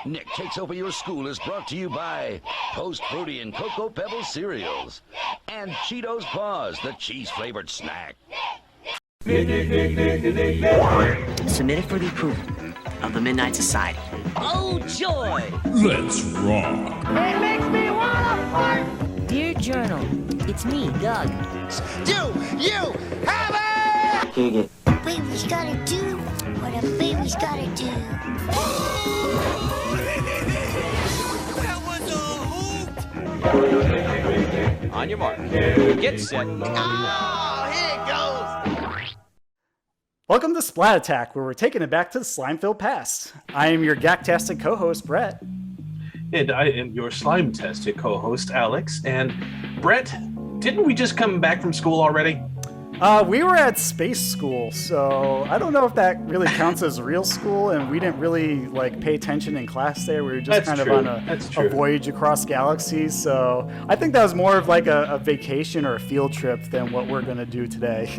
Nick Takes Over Your School is brought to you by Post Fruity and Cocoa Pebbles cereals and Cheetos Paws, the cheese-flavored snack. Submitted for the approval of the Midnight Society. Oh, joy! Let's rock. It makes me wanna fart! Dear Journal, it's me, Doug. You have it! Baby's gotta do what a baby's gotta do. That was a hoot! On your mark. Get set. Oh, here it goes! Welcome to Splat Attack, where we're taking it back to the slime-filled past. I am your gacktastic co-host, Brett. And I am your slime-tastic co-host, Alex. And Brett, didn't we just come back from school already? We were at space school, so I don't know if that really counts as real school, and we didn't really pay attention in class there. We were just That's kind true. of on a voyage across galaxies, so I think that was more of like a vacation or a field trip than what we're going to do today.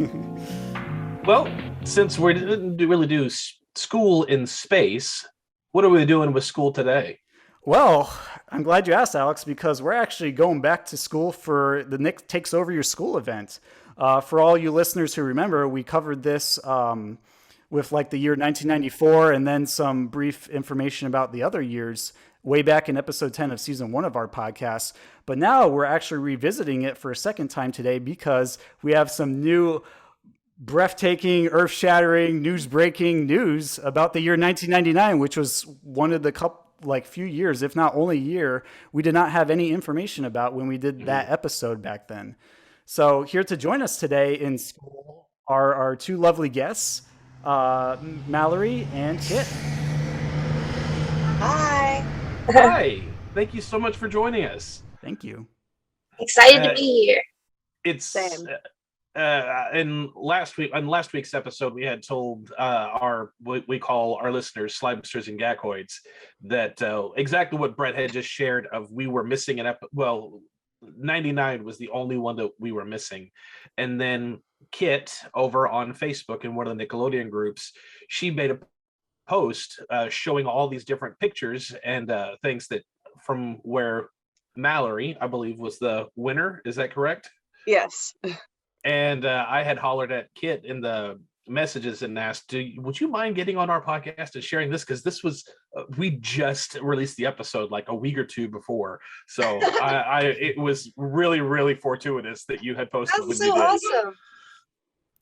Well, since we didn't really do school in space, what are we doing with school today? Well, I'm glad you asked, Alex, because we're actually going back to school for the Nick Takes Over Your School event. For all you listeners who remember, we covered this with the year 1994 and then some brief information about the other years way back in episode 10 of season 1 of our podcast. But now we're actually revisiting it for a second time today because we have some new breathtaking, earth-shattering, news-breaking news about the year 1999, which was one of the few years, if not only year, we did not have any information about when we did that episode back then. So here to join us today in school are our two lovely guests, Mallory and Kitt. Hi. Hi. Thank you so much for joining us. Thank you. Excited to be here. It's Same. in last week's episode, we had told what we call our listeners, Slimesters and Gackoids, that exactly what Brett had just shared of we were missing 99 was the only one that we were missing. And then Kitt over on Facebook in one of the Nickelodeon groups, she made a post showing all these different pictures and things that from where Mallory, I believe, was the winner. Is that correct? Yes. And I had hollered at Kitt in the messages and asked, would you mind getting on our podcast and sharing this? Because this was, we just released the episode a week or two before. So it was really, really fortuitous that you had posted. That's so awesome.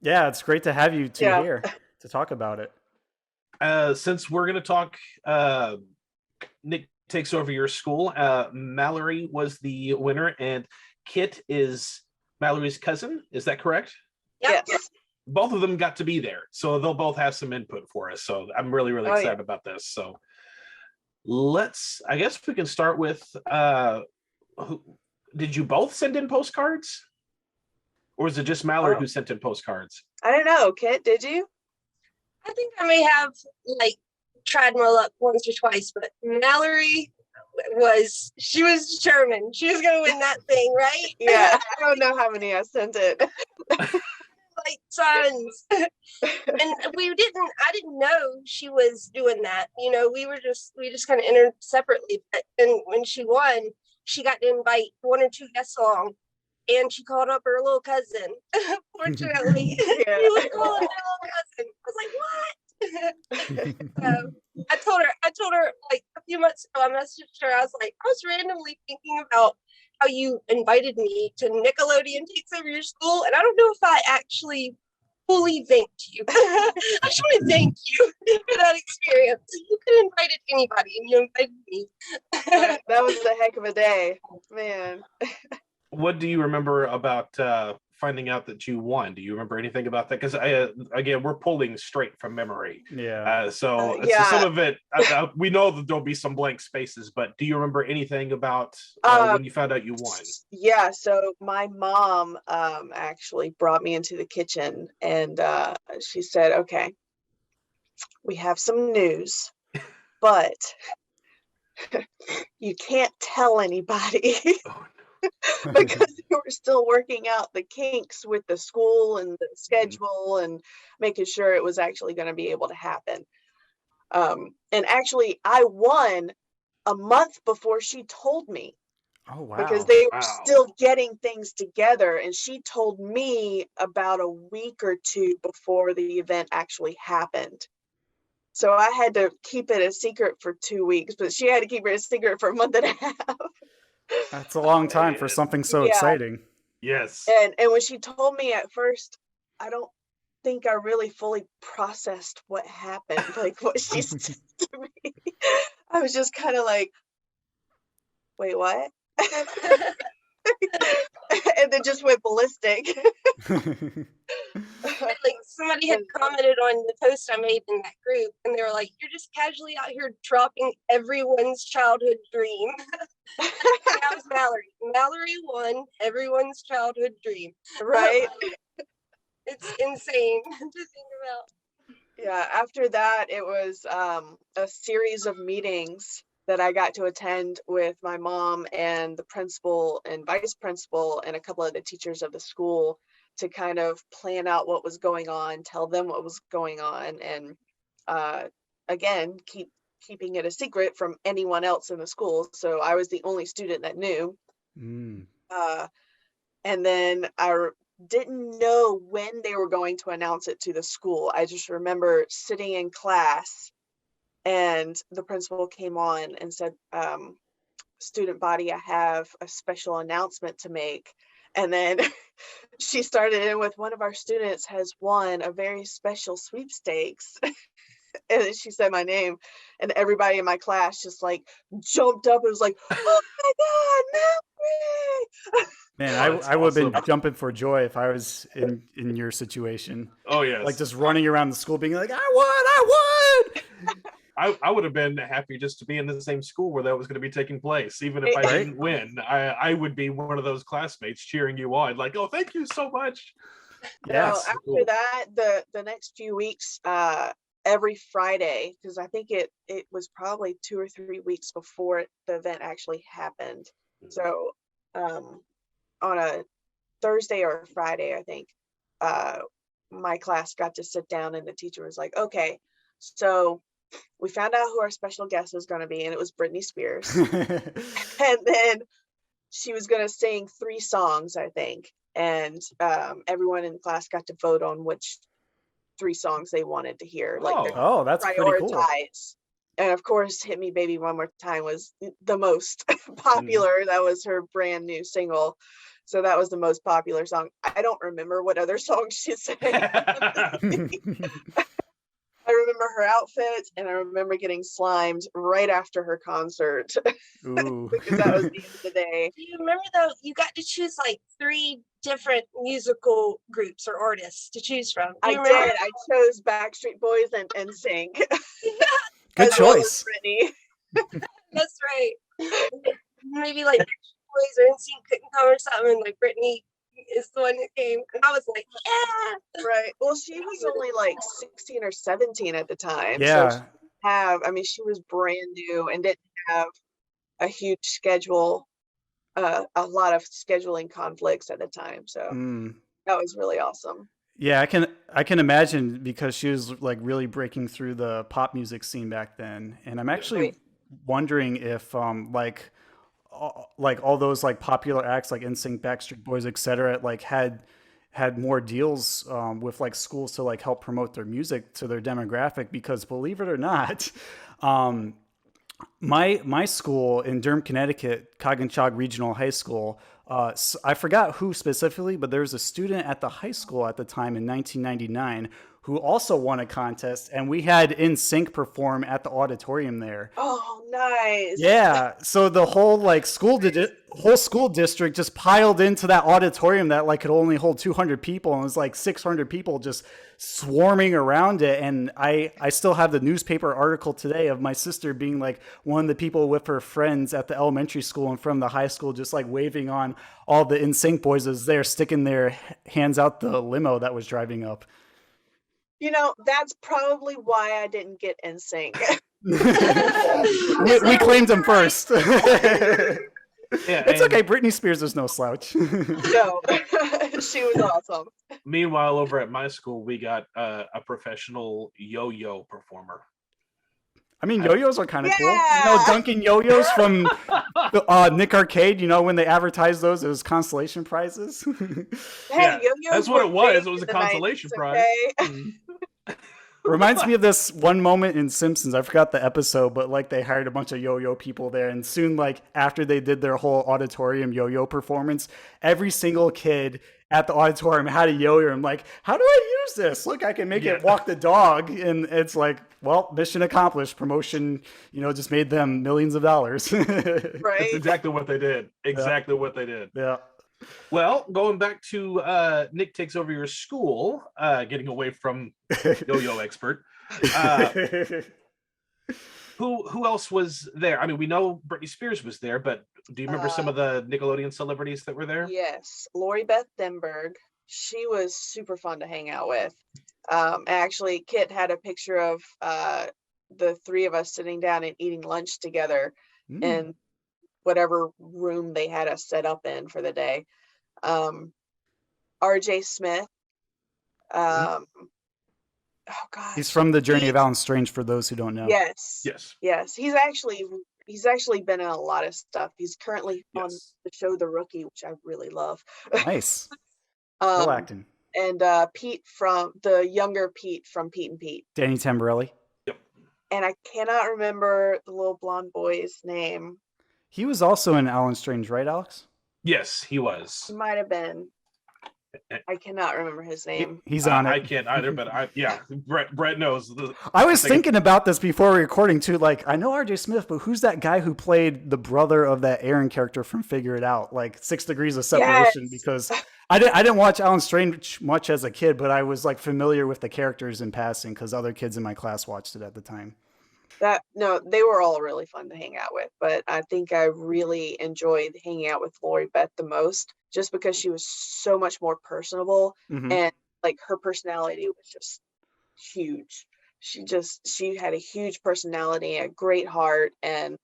Yeah, it's great to have you two here to talk about it. Since we're going to talk Nick Takes Over Your School, Mallory was the winner and Kitt is Mallory's cousin. Is that correct? Yes. Both of them got to be there, so they'll both have some input for us. So I'm really, really excited about this. So I guess we can start with, did you both send in postcards? Or is it just Mallory who sent in postcards? I don't know. Kitt, did you? I think I may have tried my luck once or twice, but Mallory was determined. She was going to win that thing, right? Yeah. I don't know how many I sent it. Tons. And I didn't know she was doing that. We just kind of entered separately. But and when she won, she got to invite one or two guests along. And she called up her little cousin. Fortunately, she was calling her little cousin. I was like, "What?" So I told her a few months ago. I messaged her. I was randomly thinking about how you invited me to Nickelodeon Takes Over Your School, and I don't know if I actually fully thanked you. I just want to thank you for that experience. You could have invited anybody, and you invited me. That was a heck of a day, man. What do you remember about finding out that you won? Do you remember anything about that? Because again, we're pulling straight from memory. Yeah. So some of it, we know that there'll be some blank spaces, but do you remember anything about when you found out you won? Yeah. So my mom actually brought me into the kitchen and she said, "Okay, we have some news, but you can't tell anybody." Because we were still working out the kinks with the school and the schedule and making sure it was actually going to be able to happen. And actually, I won a month before she told me. Oh, wow. Because they were Wow. still getting things together, and she told me about a week or two before the event actually happened. So I had to keep it a secret for 2 weeks, but she had to keep it a secret for a month and a half. That's a long time for something so Yeah. exciting. Yes. And when she told me at first, I don't think I really fully processed what happened, like what she said to me. I was just kind of like, wait, what? And then just went ballistic. Like somebody had commented on the post I made in that group, and they were like, "You're just casually out here dropping everyone's childhood dream." That was Mallory. Mallory won everyone's childhood dream. Right? It's insane to think about. Yeah, after that, it was a series of meetings that I got to attend with my mom and the principal and vice principal and a couple of the teachers of the school to kind of plan out what was going on, tell them what was going on, and again, keeping it a secret from anyone else in the school. So I was the only student that knew. And then I didn't know when they were going to announce it to the school. I just remember sitting in class and the principal came on and said, student body, I have a special announcement to make. And then she started in with, one of our students has won a very special sweepstakes. And then she said my name, and everybody in my class just like jumped up and was like, oh my God, Mallory! Man, I would have been jumping for joy if I was in your situation. Oh, yes. Like just running around the school being like, I won! I would have been happy just to be in the same school where that was going to be taking place. Even if I didn't win, I would be one of those classmates cheering you on, like, oh, thank you so much. Yes. So after that, the next few weeks, every Friday, because I think it was probably 2 or 3 weeks before the event actually happened. So on a Thursday or a Friday, I think, my class got to sit down and the teacher was like, okay, so we found out who our special guest was going to be, and it was Brittney Spears. And then she was going to sing 3 songs, I think. And everyone in class got to vote on which 3 songs they wanted to hear. Like, that's pretty cool. And of course, Hit Me Baby One More Time was the most popular. That was her brand new single. So that was the most popular song. I don't remember what other songs she sang. I remember her outfit, and I remember getting slimed right after her concert. Because that was the end of the day. Do you remember though, you got to choose like 3 different musical groups or artists to choose from? I did. I chose Backstreet Boys and NSYNC. Good choice. That's right. Maybe like Boys or NSYNC couldn't come or something, and like Brittney is the one that came, and I was like, yeah. Right. Well, she was only like 16 or 17 at the time. Yeah. So she was brand new and didn't have a huge schedule, a lot of scheduling conflicts at the time. So that was really awesome. Yeah, I can imagine, because she was like really breaking through the pop music scene back then. And I'm actually wondering if like all those like popular acts like NSYNC, Backstreet Boys, etc., like had more deals with like schools to like help promote their music to their demographic, because believe it or not, my school in Durham, Connecticut, Coggins Regional High School, I forgot who specifically, but there was a student at the high school at the time in 1999 who also won a contest, and we had NSYNC perform at the auditorium there. Oh, nice. Yeah, so the whole like school district just piled into that auditorium that like could only hold 200 people, and it was like 600 people just swarming around it. And I still have the newspaper article today of my sister being like one of the people with her friends at the elementary school and from the high school, just like waving on all the NSYNC boys as they're sticking their hands out the limo that was driving up. You know, that's probably why I didn't get NSYNC. we claimed them first. Yeah, it's okay. Brittney Spears is no slouch. No, she was awesome. Meanwhile, over at my school, we got a professional yo-yo performer. I mean, yo-yos are kind of cool. Yeah. Dunkin' yo-yos from Nick Arcade. When they advertised those, it was consolation prizes. Hey, yo-yos that's what were it was. big It was a in the consolation 90s, prize. okay? Reminds me of this one moment in Simpsons. I forgot the episode, but like they hired a bunch of yo-yo people there, and soon, like after they did their whole auditorium yo-yo performance, every single kid at the auditorium had a yo-yo. I'm like, how do I use this? Look, I can make it walk the dog, and it's like, well, mission accomplished. Promotion, just made them millions of dollars. Right. That's exactly what they did. What they did. Yeah. Well, going back to Nick takes over your school, getting away from yo-yo expert. Who else was there? I mean, we know Britney Spears was there, but do you remember some of the Nickelodeon celebrities that were there? Yes, Lori Beth Denberg. She was super fun to hang out with. Actually, Kitt had a picture of the three of us sitting down and eating lunch together in whatever room they had us set up in for the day. RJ Smith. Oh God. He's from The Journey of Alan Strange, for those who don't know. Yes. Yes. He's actually been in a lot of stuff. He's currently on the show The Rookie, which I really love. Nice. Still acting. And Pete from the younger Pete from Pete and Pete. Danny Tamborelli. Yep. And I cannot remember the little blonde boy's name. He was also in Alan Strange, right, Alex? Yes, he was. He might have been. I cannot remember his name. He's on it. I can't either, but Brett knows. I was thinking about this before recording too. Like, I know RJ Smith, but who's that guy who played the brother of that Aaron character from Figure It Out, like 6 Degrees of Separation? Yes. Because I didn't watch Alan Strange much as a kid, but I was like familiar with the characters in passing because other kids in my class watched it at the time. They were all really fun to hang out with, but I think I really enjoyed hanging out with Lori Beth the most, just because she was so much more personable, and like her personality was just huge. She had a huge personality, a great heart, and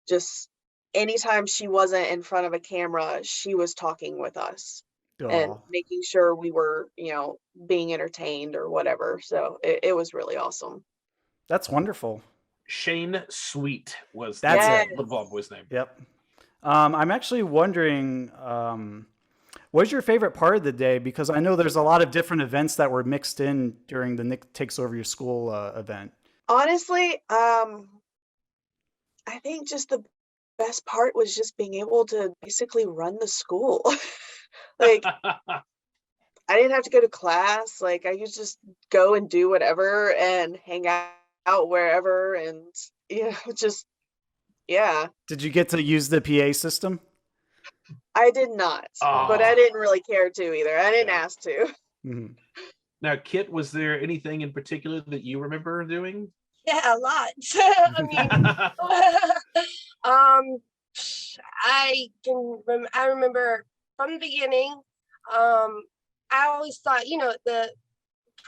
just anytime she wasn't in front of a camera, she was talking with us and making sure we were, being entertained or whatever. So it was really awesome. That's wonderful. Shane Sweet was the blonde boy's name. Yep. I'm actually wondering, what's your favorite part of the day? Because I know there's a lot of different events that were mixed in during the Nick Takes Over Your School event. Honestly, I think just the best part was just being able to basically run the school. Like, I didn't have to go to class. Like, I could just go and do whatever and hang out wherever, and Did you get to use the PA system? I did not, but I didn't really care to either. I didn't ask to. Mm-hmm. Now, Kitt, was there anything in particular that you remember doing? Yeah, a lot. I remember from the beginning. I always thought, the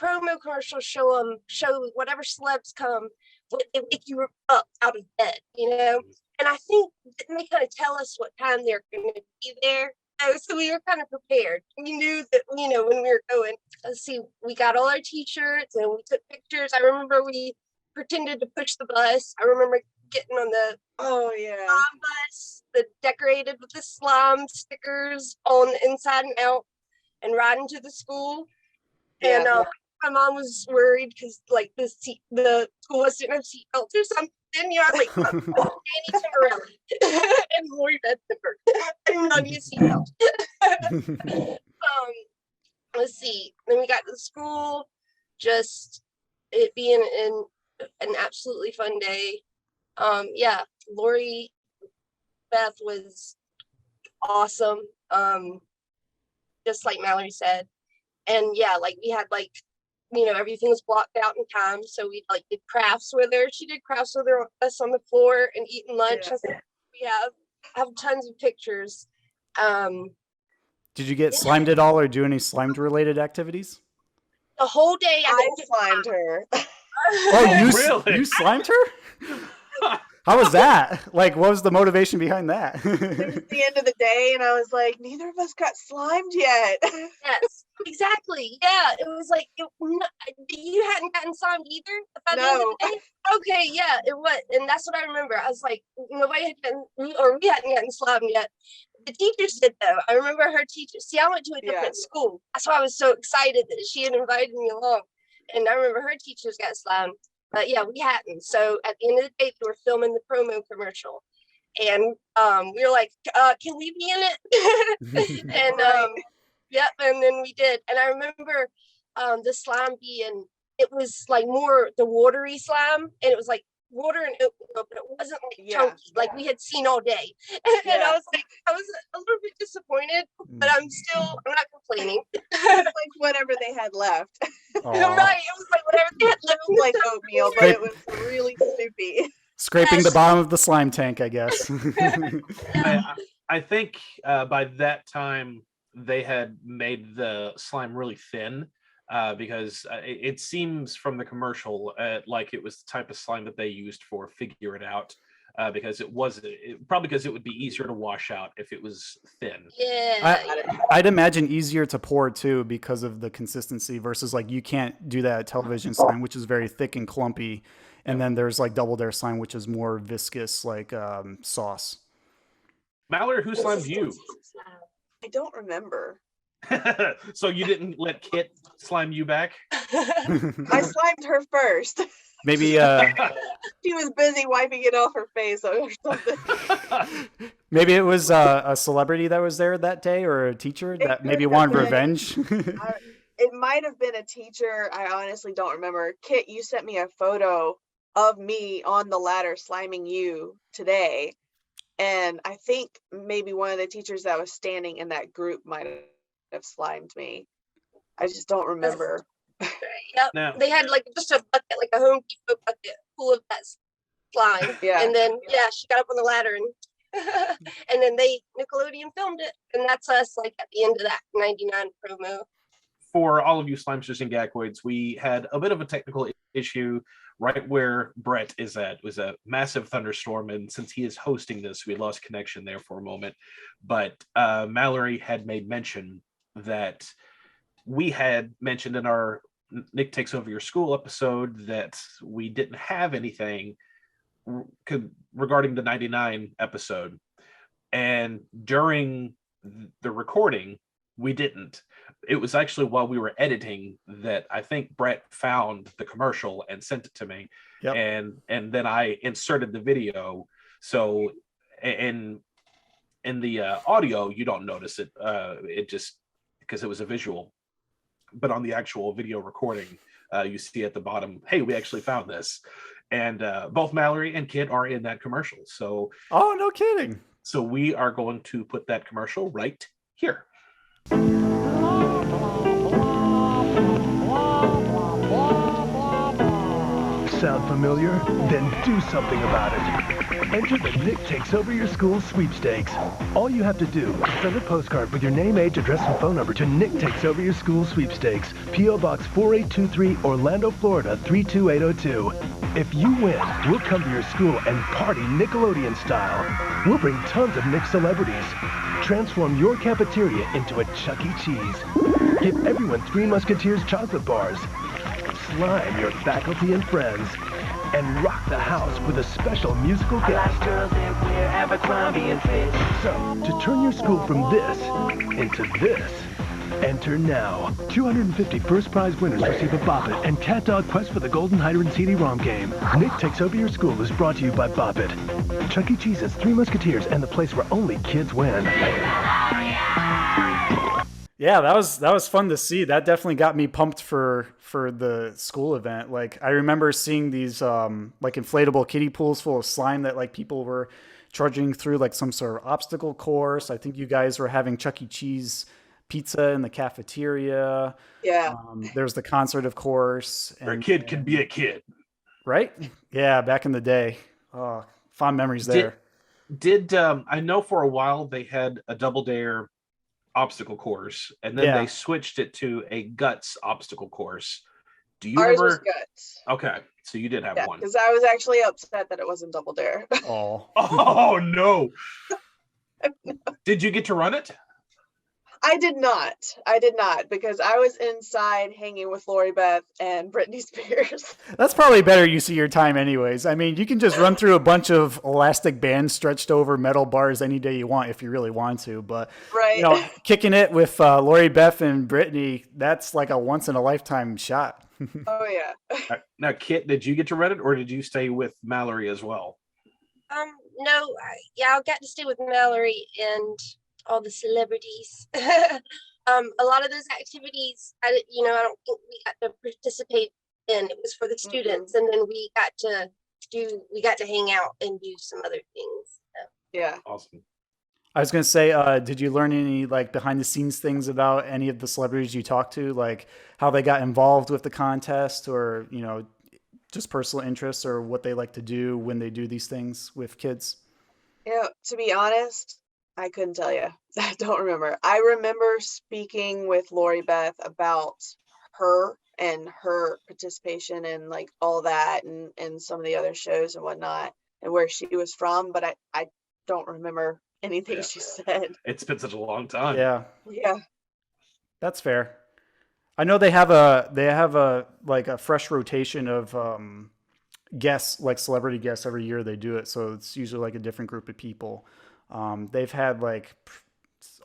promo commercials show whatever celebs come, they wake you up out of bed, and I think they kind of tell us what time they're going to be there. So we were kind of prepared. We knew that, when we were going. Let's see, we got all our t-shirts and we took pictures. I remember we pretended to push the bus. I remember getting on the slime bus, decorated with the slime stickers on the inside and out, and riding to the school. And my mom was worried because like the school bus didn't have seatbelts or something. I was like, Danny Tamborelli and Lori Beth Denberg. I'm not used to seatbelts. Let's see. Then we got to the school, just it being an absolutely fun day. Lori Beth was awesome. Just like Mallory said. And we had everything was blocked out in time. So we did crafts with her. She did crafts with us on the floor and eating lunch. Yeah. I have tons of pictures. Did you get slimed at all or do any slimed related activities? The whole day I slimed her. Oh, you slimed her? How was that? Like, what was the motivation behind that? It was the end of the day, and I was like, neither of us got slimed yet. Yes, exactly. Yeah, it was like you hadn't gotten slimed either by the end of the day. Okay, yeah, it was, and that's what I remember. I was like, nobody had gotten, or we hadn't gotten slimed yet. The teachers did though. I remember her teacher. See, I went to a different school. That's why I was so excited that she had invited me along. And I remember her teachers got slimed. But yeah, we hadn't. So at the end of the day, they were filming the promo commercial. And we were like, can we be in it? And yep, and then we did. And I remember the slime being, it was like more the watery slime. And it was like water and oatmeal, but it wasn't like chunky, like we had seen all day. And I was like, I was a little bit disappointed, but I'm not complaining. Like whatever they had left. Right, it was like whatever they had left. It was like oatmeal, but it was really soupy. Scraping the bottom of the slime tank, I guess. I think by that time they had made the slime really thin. Because it seems from the commercial like it was the type of slime that they used for Figure It Out, because probably because it would be easier to wash out if it was thin. Yeah, I'd imagine easier to pour too because of the consistency versus like you can't do that television slime, which is very thick and clumpy, and then there's like Double Dare slime, which is more viscous, like sauce. Mallory, who slimed you? I don't remember. So you didn't let Kitt slime you back? I slimed her first. Maybe she was busy wiping it off her face or something. Maybe it was a celebrity that was there that day or a teacher that maybe wanted revenge. It might have been a teacher. I honestly don't remember. Kitt, you sent me a photo of me on the ladder sliming you today. And I think maybe one of the teachers that was standing in that group might have slimed me. I just don't remember. Yep. No. They had like just a bucket, like a Home Depot bucket full of that slime. Yeah. And then she got up on the ladder and and then Nickelodeon filmed it. And that's us like at the end of that 99 promo. For all of you slimesters and gakoids, we had a bit of a technical issue right where Brett is at. It was a massive thunderstorm, and since he is hosting this, we lost connection there for a moment. But Mallory had made mention that we had mentioned in our Nick Takes Over Your School episode that we didn't have anything regarding the 99 episode. And during the recording, we didn't. It was actually while we were editing that I think Brett found the commercial and sent it to me. Yep. And then I inserted the video. So in the audio, you don't notice it. It just because it was a visual. But on the actual video recording, you see at the bottom, hey, we actually found this. And both Mallory and Kitt are in that commercial. So oh, no kidding. So we are going to put that commercial right here. Sound familiar? Then do something about it. Enter the Nick Takes Over Your School sweepstakes. All you have to do is send a postcard with your name, age, address, and phone number to Nick Takes Over Your School sweepstakes, P.O. Box 4823, Orlando, Florida 32802. If you win, we'll come to your school and party Nickelodeon style. We'll bring tons of Nick celebrities. Transform your cafeteria into a Chuck E. Cheese. Give everyone Three Musketeers chocolate bars. Slime your faculty and friends. And rock the house with a special musical guest. So, to turn your school from this into this, enter now. 250 first prize winners receive a Bop It and Cat Dog Quest for the Golden Hydrant CD-ROM game. Nick Takes Over Your School is brought to you by Bop It, Chuck E. Cheese's Three Musketeers, and the place where only kids win. Yeah, that was fun to see. That definitely got me pumped for the school event. Like I remember seeing these like inflatable kiddie pools full of slime that like people were trudging through like some sort of obstacle course. I think you guys were having Chuck E. Cheese pizza in the cafeteria. Yeah. There's the concert, of course. Where a kid can be a kid. Right? Yeah, back in the day. Oh, fond memories there. Did I know for a while they had a Double Dare obstacle course, and then they switched it to a Guts obstacle course. Do you Ours was remember? good. Okay, so you did have one. Because I was actually upset that it wasn't Double Dare. Oh. Oh no! Did you get to run it? I did not because I was inside hanging with Lori Beth and Brittney Spears. That's probably better use of your time anyways. I mean, you can just run through a bunch of elastic bands stretched over metal bars any day you want if you really want to. But, right. you know, kicking it with Lori Beth and Brittney, that's like a once-in-a-lifetime shot. Oh, yeah. Now, Kitt, did you get to run it or did you stay with Mallory as well? No, I got to stay with Mallory and all the celebrities. A lot of those activities, I don't think we got to participate in. It was for the students, and then we got to hang out and do some other things. So. Yeah. Awesome. I was going to say, did you learn any like behind the scenes things about any of the celebrities you talked to, like how they got involved with the contest or, you know, just personal interests or what they like to do when they do these things with kids? To be honest, I couldn't tell you. I don't remember. I remember speaking with Lori Beth about her and her participation and like all that and some of the other shows and whatnot and where she was from, but I don't remember anything she said. It's been such a long time. Yeah. That's fair. I know they have a like a fresh rotation of guests, like celebrity guests every year they do it. So it's usually like a different group of people. They've had like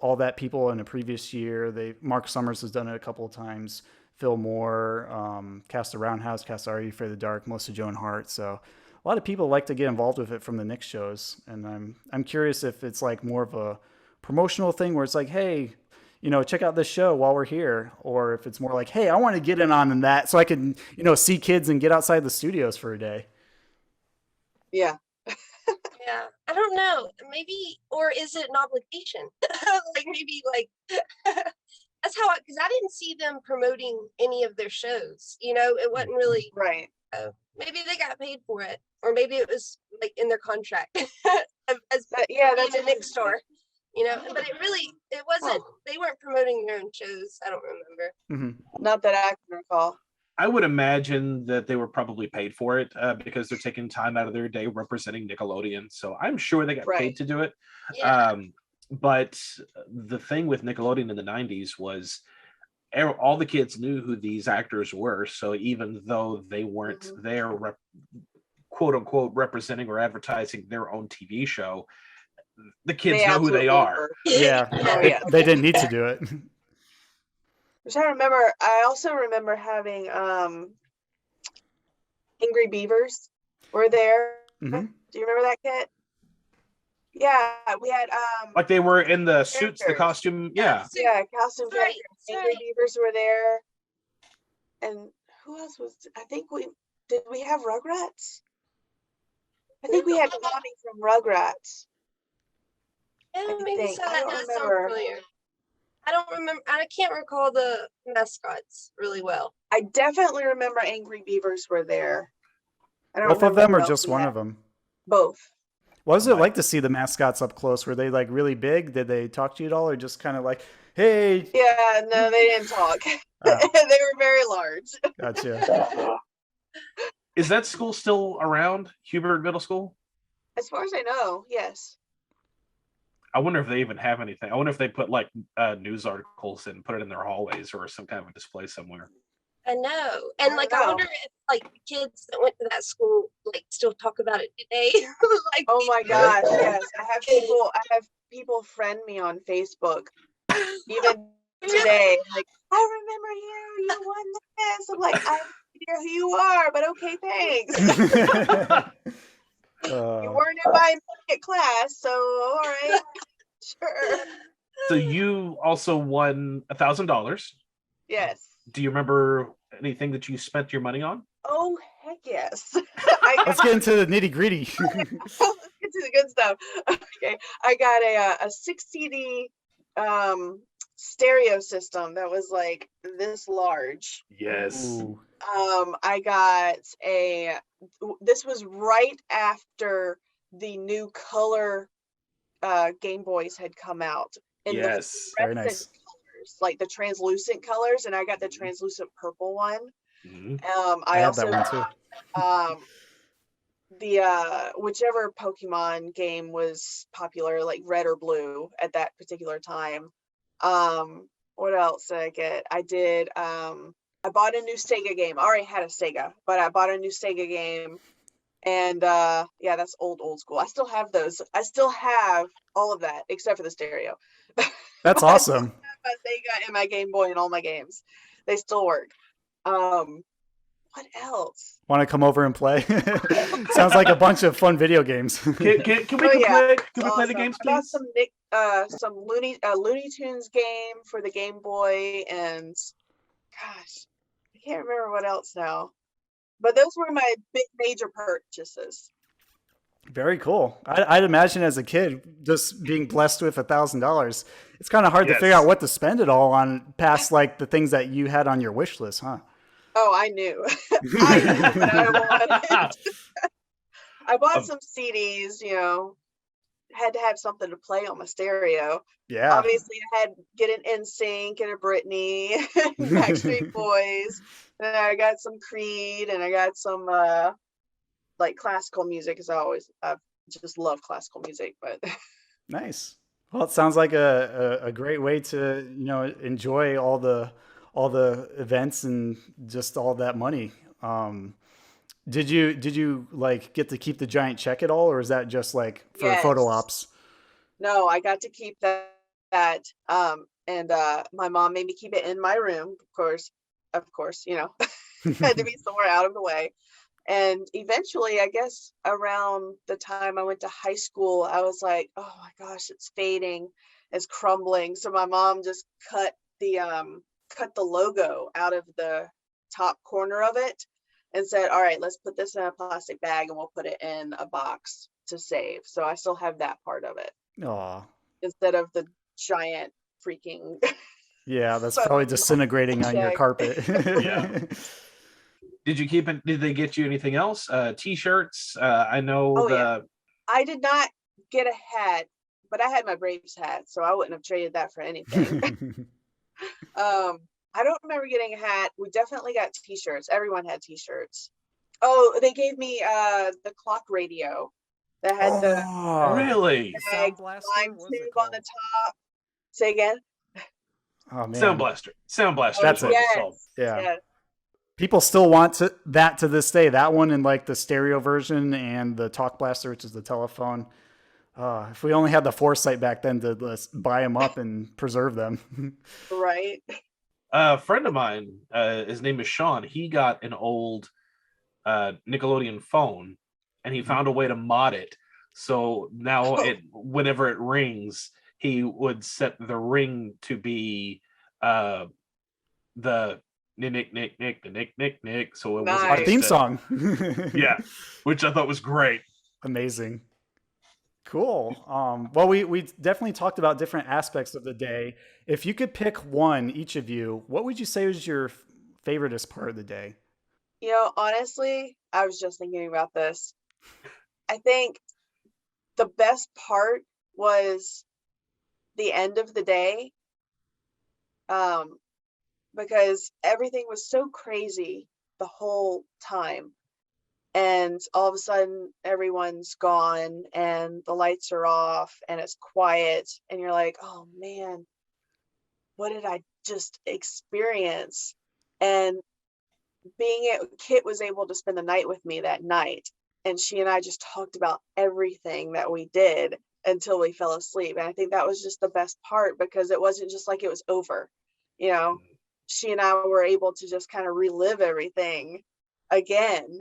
all that people in a previous year. Mark Summers has done it a couple of times. Phil Moore, Cast the Roundhouse, Cast Are You Afraid of the Dark, Melissa Joan Hart. So a lot of people like to get involved with it from the Nick shows. And I'm curious if it's like more of a promotional thing where it's like, hey, you know, check out this show while we're here. Or if it's more like, hey, I want to get in on that so I can, you know, see kids and get outside the studios for a day. Yeah. Yeah, I don't know. Maybe, or is it an obligation? Like maybe like that's how because I didn't see them promoting any of their shows. You know, it wasn't really right. Maybe they got paid for it, or maybe it was like in their contract as that's a Nick store. You know, but it wasn't. They weren't promoting their own shows. I don't remember. Mm-hmm. Not that I can recall. I would imagine that they were probably paid for it because they're taking time out of their day representing Nickelodeon. So I'm sure they got paid to do it. Yeah. But the thing with Nickelodeon in the 90s was all the kids knew who these actors were. So even though they weren't there, quote unquote, representing or advertising their own TV show, the kids know who they are. Yeah. They didn't need to do it. I also remember having Angry Beavers were there. Mm-hmm. Do you remember that, Kitt? Yeah, we had like they were in the suits, the costume. Yeah, costume characters. Angry Beavers were there. And who else was did we have Rugrats? I think we had Connie from Rugrats. Yeah, maybe so. That does sound familiar. I don't remember. I can't recall the mascots really well. I definitely remember Angry Beavers were there. Both of them or just one of them? Both. What was it like to see the mascots up close? Were they like really big? Did they talk to you at all or just kind of like, hey? Yeah, no, they didn't talk. They were very large. Gotcha. Is that school still around, Hubert Middle School? As far as I know, yes. I wonder if they even have anything. I wonder if they put like news articles and put it in their hallways or some kind of a display somewhere. I know. And like, I wonder if like the kids that went to that school like still talk about it today. Like, oh my gosh, yes. I have people friend me on Facebook even today. Like, I remember hearing you won this. I'm like, I don't hear who you are, but okay, thanks. You weren't in my class, so all right. Sure. So you also won $1,000. Yes. Do you remember anything that you spent your money on? Oh, heck yes. Let's get into the nitty gritty. Let's get to the good stuff. Okay. I got a 6 CD stereo system that was like this large. Yes. Ooh. I got this was right after the new color Game Boys had come out. And yes. Very nice. Colors, like the translucent colors, and I got the translucent purple one. I have also that one too. The whichever Pokemon game was popular, like red or blue at that particular time. What else did I get? I bought a new Sega game. I already had a Sega, but I bought a new Sega game. And yeah, that's old school. I still have those. I still have all of that except for the stereo. That's awesome. I have my Sega and my Game Boy and all my games. They still work. What else? Want to come over and play? Sounds like a bunch of fun video games. Can we play the games, please? Some Looney Tunes game for the Game Boy, and gosh, I can't remember what else now. But those were my big major purchases. Very cool. I'd imagine as a kid, just being blessed with $1,000, it's kind of hard to figure out what to spend it all on past like the things that you had on your wish list, huh? Oh, I knew. I knew what I wanted. I bought some CDs, had to have something to play on my stereo. Yeah. Obviously, I had to get an NSYNC and a Brittney, Backstreet Boys. And I got some Creed, and I got some like classical music, because I just love classical music. But nice. Well, it sounds like a great way to enjoy all the events and just all that money. Did you like get to keep the giant check at all, or is that just like for photo ops? No, I got to keep that. And my mom made me keep it in my room, of course, had to be somewhere out of the way. And eventually, I guess around the time I went to high school, I was like, oh my gosh, it's fading, it's crumbling. So my mom just cut the logo out of the top corner of it and said, all right, let's put this in a plastic bag and we'll put it in a box to save. So I still have that part of it. Aw. Instead of the giant freaking yeah, that's probably disintegrating on your carpet. Yeah. Did they get you anything else? T-shirts? I know I did not get a hat, but I had my Braves hat, so I wouldn't have traded that for anything. I don't remember getting a hat. We definitely got T-shirts. Everyone had T-shirts. Oh, they gave me the clock radio that had the really lime tube on the top. Say again. Oh man, Sound Blaster. That's it. Yeah. Yes. People still want that to this day. That one in like the stereo version and the Talk Blaster, which is the telephone. If we only had the foresight back then to buy them up and preserve them. Right. A friend of mine, his name is Sean. He got an old Nickelodeon phone, and he found a way to mod it. So now, whenever it rings, he would set the ring to be the nick. So it was our theme song. Yeah, which I thought was great. Amazing. Cool. Well, we definitely talked about different aspects of the day. If you could pick one, each of you, what would you say was your favoriteest part of the day? Honestly, I was just thinking about this. I think the best part was the end of the day, because everything was so crazy the whole time. And all of a sudden, everyone's gone and the lights are off and it's quiet. And you're like, oh man, what did I just experience? And Kitt was able to spend the night with me that night. And she and I just talked about everything that we did until we fell asleep. And I think that was just the best part, because it wasn't just like it was over. She and I were able to just kind of relive everything again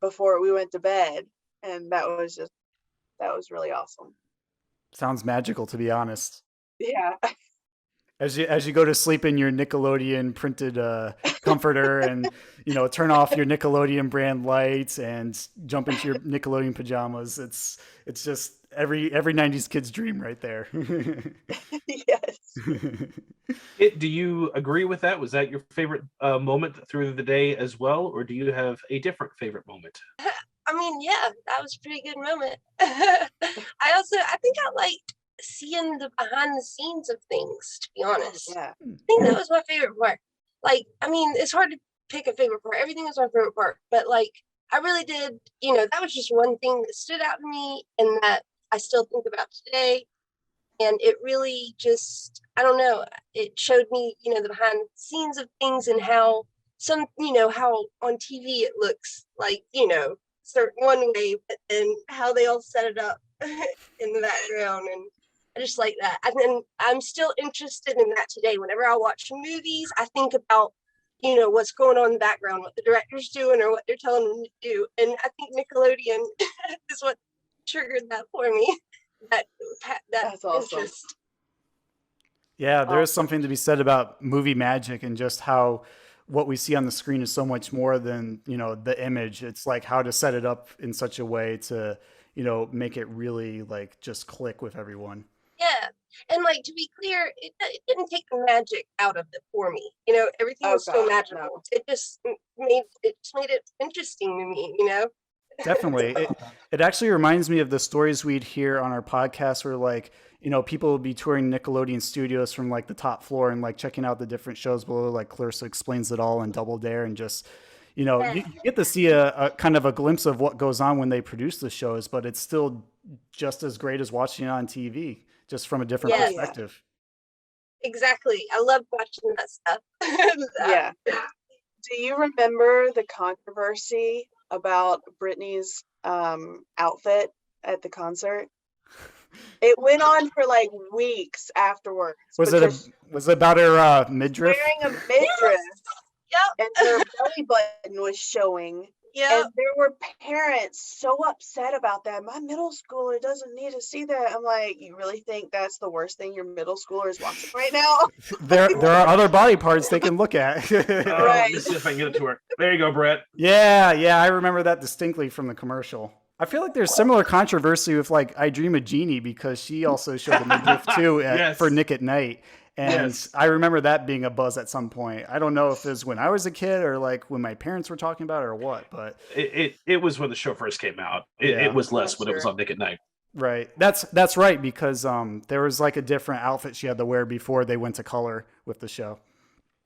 before we went to bed, and that was really awesome. Sounds magical, to be honest. Yeah. As you go to sleep in your Nickelodeon printed comforter, and turn off your Nickelodeon brand lights and jump into your Nickelodeon pajamas, it's just every 90s kid's dream right there. Yes. Do you agree with that? Was that your favorite moment through the day as well, or do you have a different favorite moment? I mean, yeah, that was a pretty good moment. I think I liked seeing the behind the scenes of things, to be honest. Yeah. I think that was my favorite part. Like, I mean, it's hard to pick a favorite part. Everything was my favorite part, but like I really did, that was just one thing that stood out to me and that I still think about today. And it really just, I don't know, it showed me, the behind the scenes of things and how how on TV it looks like, certain one way, but then how they all set it up in the background. And I just like that. And then I'm still interested in that today. Whenever I watch movies, I think about, what's going on in the background, what the director's doing or what they're telling them to do. And I think Nickelodeon is what triggered that for me. That's awesome. Interest. Yeah, there's something to be said about movie magic and just how what we see on the screen is so much more than, the image. It's like how to set it up in such a way to, make it really like just click with everyone. Yeah. And like, to be clear, it didn't take the magic out of it for me. Everything was so magical. No. It just made it interesting to me, Definitely. It actually reminds me of the stories we'd hear on our podcast where like, people would be touring Nickelodeon studios from like the top floor and like checking out the different shows below, like Clarissa Explains It All and Double Dare, and just, you get to see a kind of a glimpse of what goes on when they produce the shows, but it's still just as great as watching it on TV, just from a different perspective. Exactly. I love watching that stuff. Yeah. Do you remember the controversy about Brittney's outfit at the concert? It went on for like weeks afterwards. Was it about her midriff? Wearing a midriff. Yep. And her belly button was showing. Yeah. And there were parents so upset about that. My middle schooler doesn't need to see that. I'm like, you really think that's the worst thing your middle schooler is watching right now? There are other body parts they can look at. Right. Let's see if I can get it to her. There you go, Brett. Yeah, I remember that distinctly from the commercial. I feel like there's similar controversy with like I Dream of Jeannie, because she also showed a midriff too for Nick at Night. And I remember that being a buzz at some point. I don't know if it was when I was a kid or like when my parents were talking about it or what, but it was when the show first came out. It was less when it was on Nick at Night. Right. That's right, because there was like a different outfit she had to wear before they went to color with the show.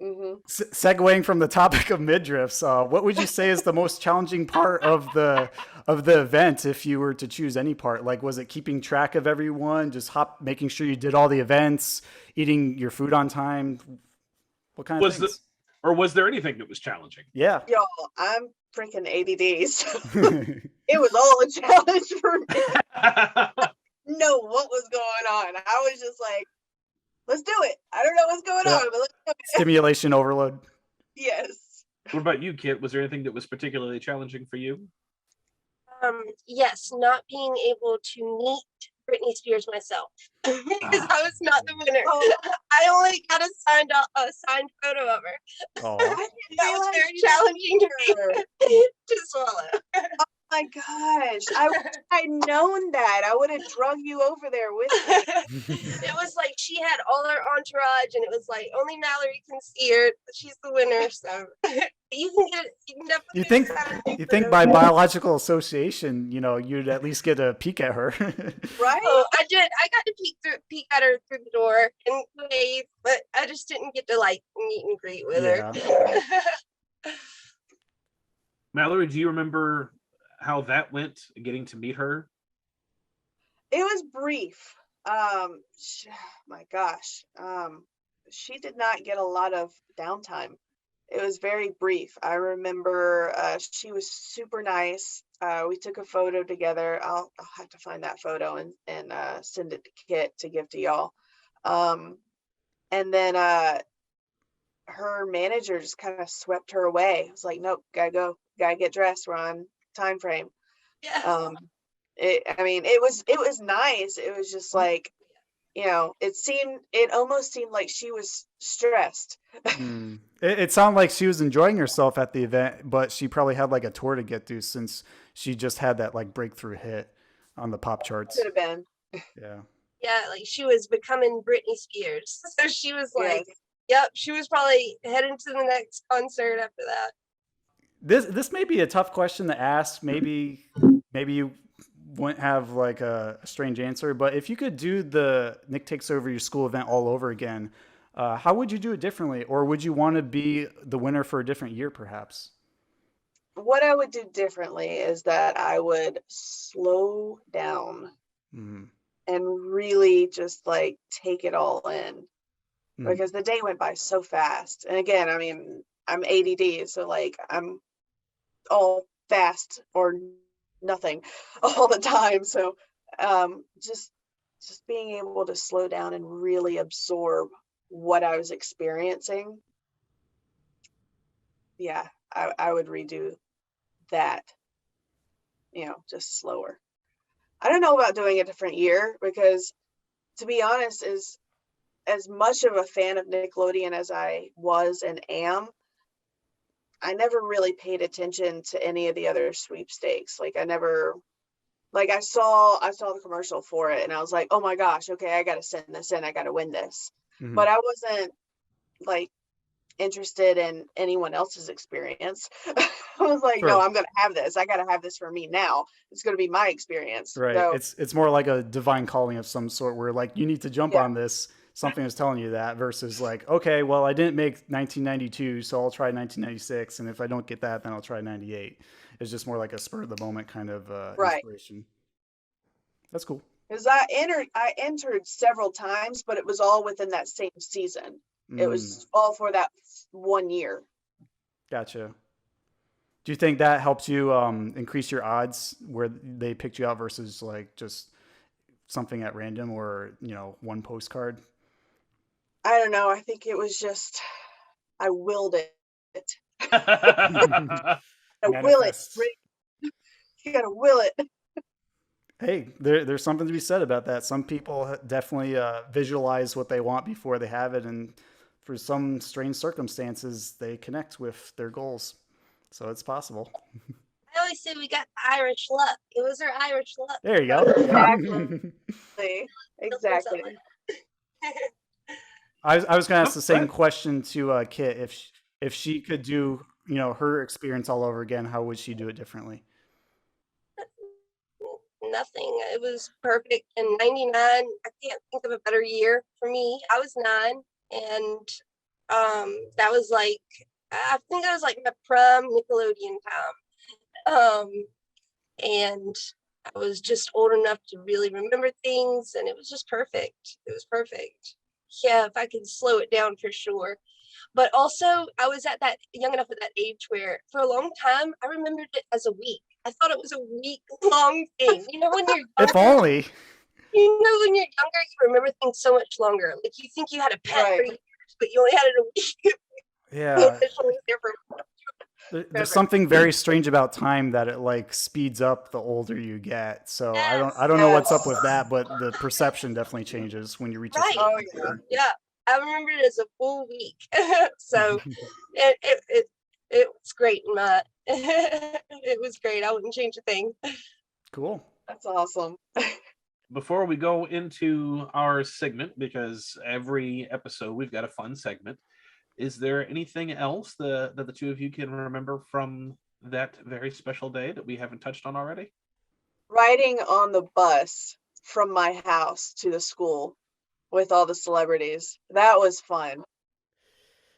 Mm-hmm. Segueing from the topic of midriffs, what would you say is the most challenging part of the event if you were to choose any part? Like, was it keeping track of everyone, just making sure you did all the events, eating your food on time? What kind of things? Or was there anything that was challenging? Yeah. Yo, I'm freaking ADD, so it was all a challenge for me. Know what was going on. I was just like, let's do it. I don't know what's going on, but let's do it. Stimulation overload. Yes. What about you, Kitt? Was there anything that was particularly challenging for you? Yes, not being able to meet Britney Spears myself because I was not the winner. I only got a signed photo of her. Oh. That was very challenging to me to swallow. Oh my gosh, I wish I'd known that. I would have drug you over there with me. It was like she had all her entourage, and it was like only Mallory can see her. She's the winner, so you can get. You can definitely. You think by biological association, you'd at least get a peek at her, right? Oh, I did. I got to peek at her through the door and wave, but I just didn't get to like meet and greet with her. Mallory, do you remember how that went, getting to meet her? It was brief. My gosh. She did not get a lot of downtime. It was very brief. I remember she was super nice. We took a photo together. I'll have to find that photo and send it to Kitt to give to y'all. And then her manager just kind of swept her away. I was like, nope, gotta go, gotta get dressed. We're on time frame. Yeah. It was nice. It was just like, it almost seemed like she was stressed. It sounded like she was enjoying herself at the event, but she probably had like a tour to get to since she just had that like breakthrough hit on the pop charts. Could have been. Yeah, like she was becoming Britney Spears. So she was like, yep, she was probably heading to the next concert after that. This may be a tough question to ask. Maybe you wouldn't have like a strange answer, but if you could do the Nick Takes Over Your School event all over again, How would you do it differently? Or would you want to be the winner for a different year, perhaps? What I would do differently is that I would slow down Mm. and really just like take it all in, Mm. because the day went by so fast. And again, I mean, I'm ADD, so like I'm all fast or nothing all the time. So just being able to slow down and really absorb what I was experiencing. Yeah, I would redo that, just slower. I don't know about doing a different year, because to be honest, is as much of a fan of Nickelodeon as I was and am, I never really paid attention to any of the other sweepstakes. Like I saw the commercial for it and I was like, oh my gosh, okay, I got to send this in. I got to win this. Mhm. But I wasn't like interested in anyone else's experience. I was like, Sure. no, I'm going to have this. I got to have this for me now. It's going to be my experience. Right. So, It's more like a divine calling of some sort where like you need to jump Yeah. on this. Something is telling you that versus like, okay, well, I didn't make 1992, so I'll try 1996. And if I don't get that, then I'll try 98. It's just more like a spur of the moment kind of Right. inspiration. That's cool. because I entered several times, but it was all within that same season. It was all for that 1 year. Gotcha. Do you think that helps you increase your odds where they picked you out versus like just something at random or, one postcard? I don't know. I think it was just, I willed it. I will it. Manifest. You gotta will it. Hey, there's something to be said about that. Some people definitely visualize what they want before they have it. And for some strange circumstances, they connect with their goals. So it's possible. I always say we got Irish luck. It was our Irish luck. There you go. Exactly. I was going to ask the same question to Kitt. If she could do, her experience all over again, how would she do it differently? Nothing. It was perfect. In 99, I can't think of a better year for me. I was 9, and that was like, I think that was like my prime Nickelodeon time. And I was just old enough to really remember things, and it was just perfect. It was perfect. Yeah, if I could slow it down for sure. But also, I was at that young enough at that age where for a long time, I remembered it as a week. I thought it was a week-long thing. When you're younger, If only. when you're younger, you remember things so much longer. Like you think you had a pet for years, but you only had it a week. Yeah. It's only there for There's something very strange about time that it like speeds up the older you get. So I don't know what's up with that, but the perception definitely changes when you reach a certain Oh point. yeah. Yeah, I remember it as a full week. So it was great in my it was great. I wouldn't change a thing. Cool. That's awesome. Before we go into our segment, because every episode we've got a fun segment, is there anything else that the two of you can remember from that very special day that we haven't touched on already? Riding on the bus from my house to the school with all the celebrities. That was fun.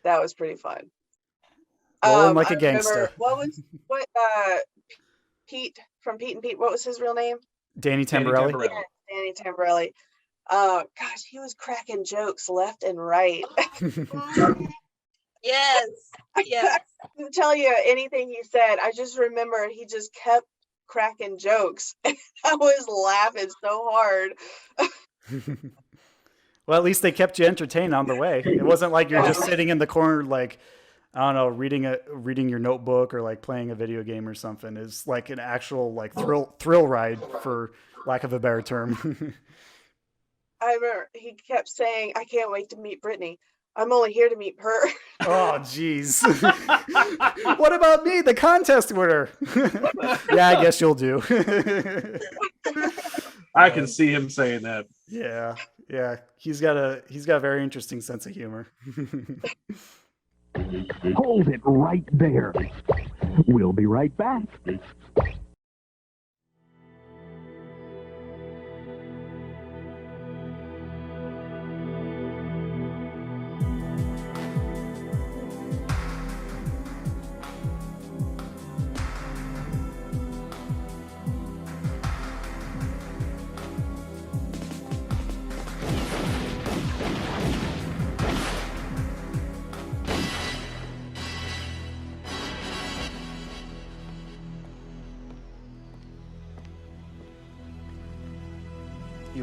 That was pretty fun. Rolling like a I remember- gangster. what Pete from Pete and Pete, what was his real name? Danny Danny Tamborelli. Tamborelli. Yeah, Danny Tamborelli. Gosh, he was cracking jokes left and right. Yes. Yes. I couldn't tell you anything he said. I just remember he just kept cracking jokes. I was laughing so hard. Well, at least they kept you entertained on the way. It wasn't like you're just sitting in the corner, like, I don't know, reading your notebook or like playing a video game or something. It's like an actual like thrill ride, for lack of a better term. I remember he kept saying, I can't wait to meet Brittney. I'm only here to meet her. Oh, jeez. What about me, the contest winner? Yeah, I guess you'll do. I can see him saying that. Yeah. He's got a very interesting sense of humor. Hold it right there. We'll be right back.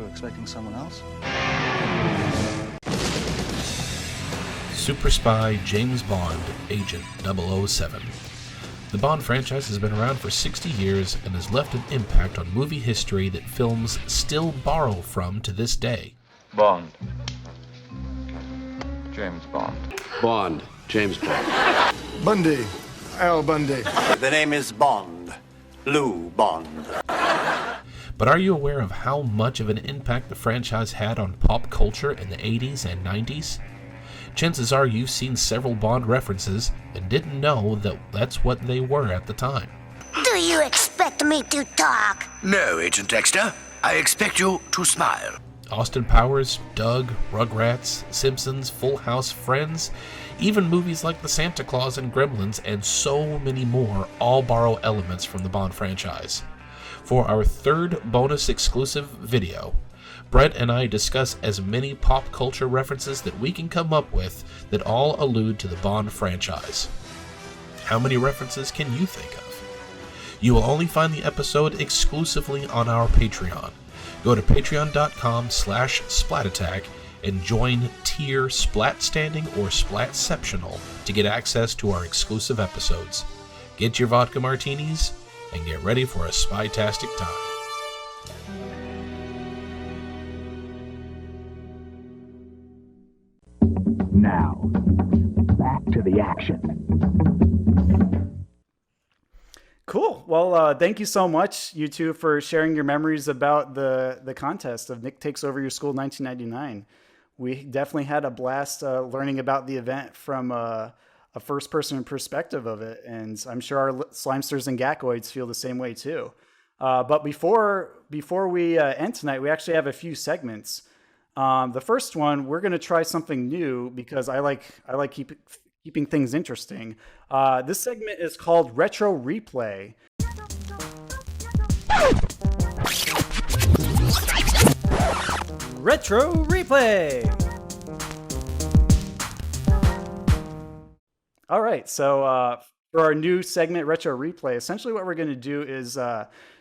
were expecting someone else? Super spy James Bond, Agent 007. The Bond franchise has been around for 60 years and has left an impact on movie history that films still borrow from to this day. Bond. James Bond. Bond. James Bond. Bundy. Al Bundy. The name is Bond. Lou Bond. But are you aware of how much of an impact the franchise had on pop culture in the 80s and 90s? Chances are you've seen several Bond references and didn't know that that's what they were at the time. Do you expect me to talk? No, Agent Dexter. I expect you to smile. Austin Powers, Doug, Rugrats, Simpsons, Full House, Friends, even movies like The Santa Claus and Gremlins, and so many more all borrow elements from the Bond franchise. For our third bonus exclusive video, Brett and I discuss as many pop culture references that we can come up with that all allude to the Bond franchise. How many references can you think of? You will only find the episode exclusively on our Patreon. Go to patreon.com/Splat Attack and join tier Splat Standing or Splatceptional to get access to our exclusive episodes. Get your vodka martinis and get ready for a spy-tastic time. Now, back to the action. Cool. Well, thank you so much, you two, for sharing your memories about the contest of Nick Takes Over Your School 1999. We definitely had a blast learning about the event from a first-person perspective of it, and I'm sure our Slimesters and Gackoids feel the same way too. But before we end tonight, we actually have a few segments. The first one, we're going to try something new because I like keeping things interesting. This segment is called Retro Replay. Retro Replay. All right, so for our new segment, Retro Replay, essentially what we're going to do is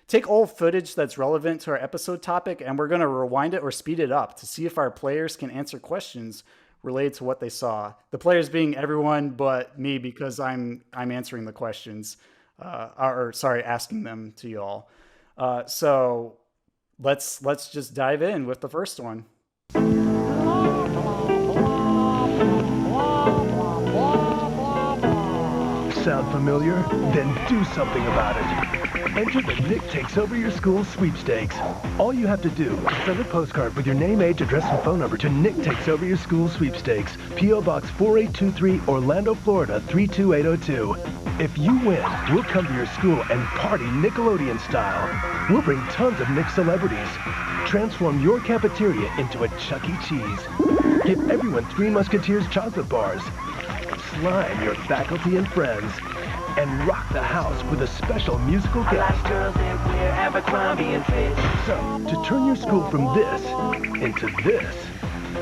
take old footage that's relevant to our episode topic, and we're going to rewind it or speed it up to see if our players can answer questions related to what they saw. The players being everyone but me, because I'm answering the questions, asking them to y'all. So let's just dive in with the first one. Sound familiar? Then do something about it. Enter the Nick Takes Over Your School sweepstakes. All you have to do is send a postcard with your name, age, address, and phone number to Nick Takes Over Your School sweepstakes, P.O. Box 4823, Orlando, Florida 32802. If you win, we'll come to your school and party Nickelodeon style. We'll bring tons of Nick celebrities. Transform your cafeteria into a Chuck E. Cheese. Give everyone 3 Musketeers chocolate bars. Slime your faculty and friends, and rock the house with a special musical guest. So, to turn your school from this into this,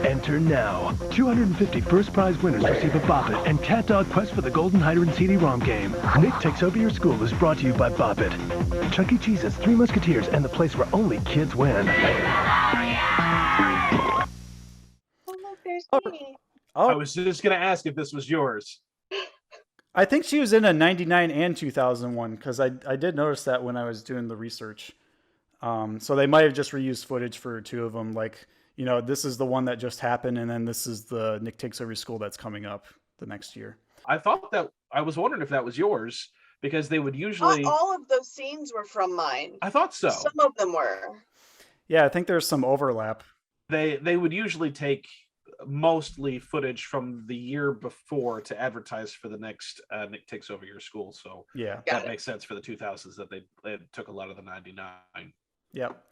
enter now. 250 first prize winners receive a Bop It and Cat Dog Quest for the Golden Hydrant CD-ROM game. Nick Takes Over Your School is brought to you by Bop It, Chuck E. Cheese's 3 Musketeers, and the place where only kids win. I was just going to ask if this was yours. I think she was in a 99 and 2001 because I did notice that when I was doing the research. So they might have just reused footage for 2 of them. Like, you know, this is the one that just happened, and then this is the Nick Takes Over Your School that's coming up the next year. I was wondering if that was yours because they would usually. Not all of those scenes were from mine. I thought so. Some of them were. Yeah, I think there's some overlap. They would usually take mostly footage from the year before to advertise for the next Nick Takes Over Your School. So yeah, that makes sense for the 2000s that they took a lot of the 99. Yep.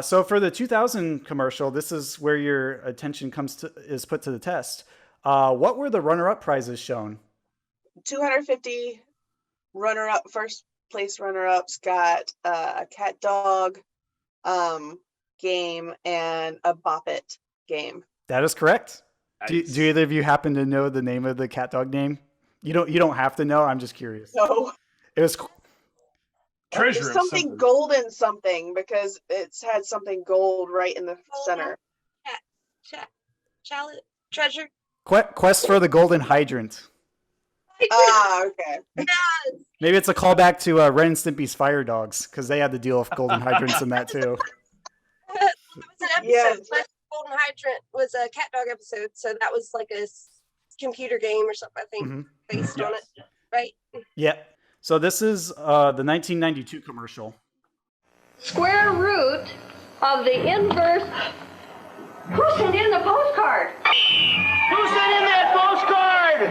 So for the 2000 commercial, this is where your attention is put to the test. What were the runner-up prizes shown? 250 first place runner-ups got a cat dog game and a Bop It game. That is correct. Nice. Do either of you happen to know the name of the cat dog name? You don't have to know. I'm just curious. No. It was Treasure of something golden something, because it's had something gold right in the center. Treasure. Quest for the Golden Hydrant. Okay. Yes. Maybe it's a callback to Ren and Stimpy's Fire Dogs, because they had to deal with golden hydrants in that too. It was an episode. Yes. Golden Hydrant was a cat dog episode, so that was like a computer game or something, I think, based on it, right? Yeah. So this is the 1992 commercial. Square root of the inverse. Who sent in the postcard? Who sent in that postcard?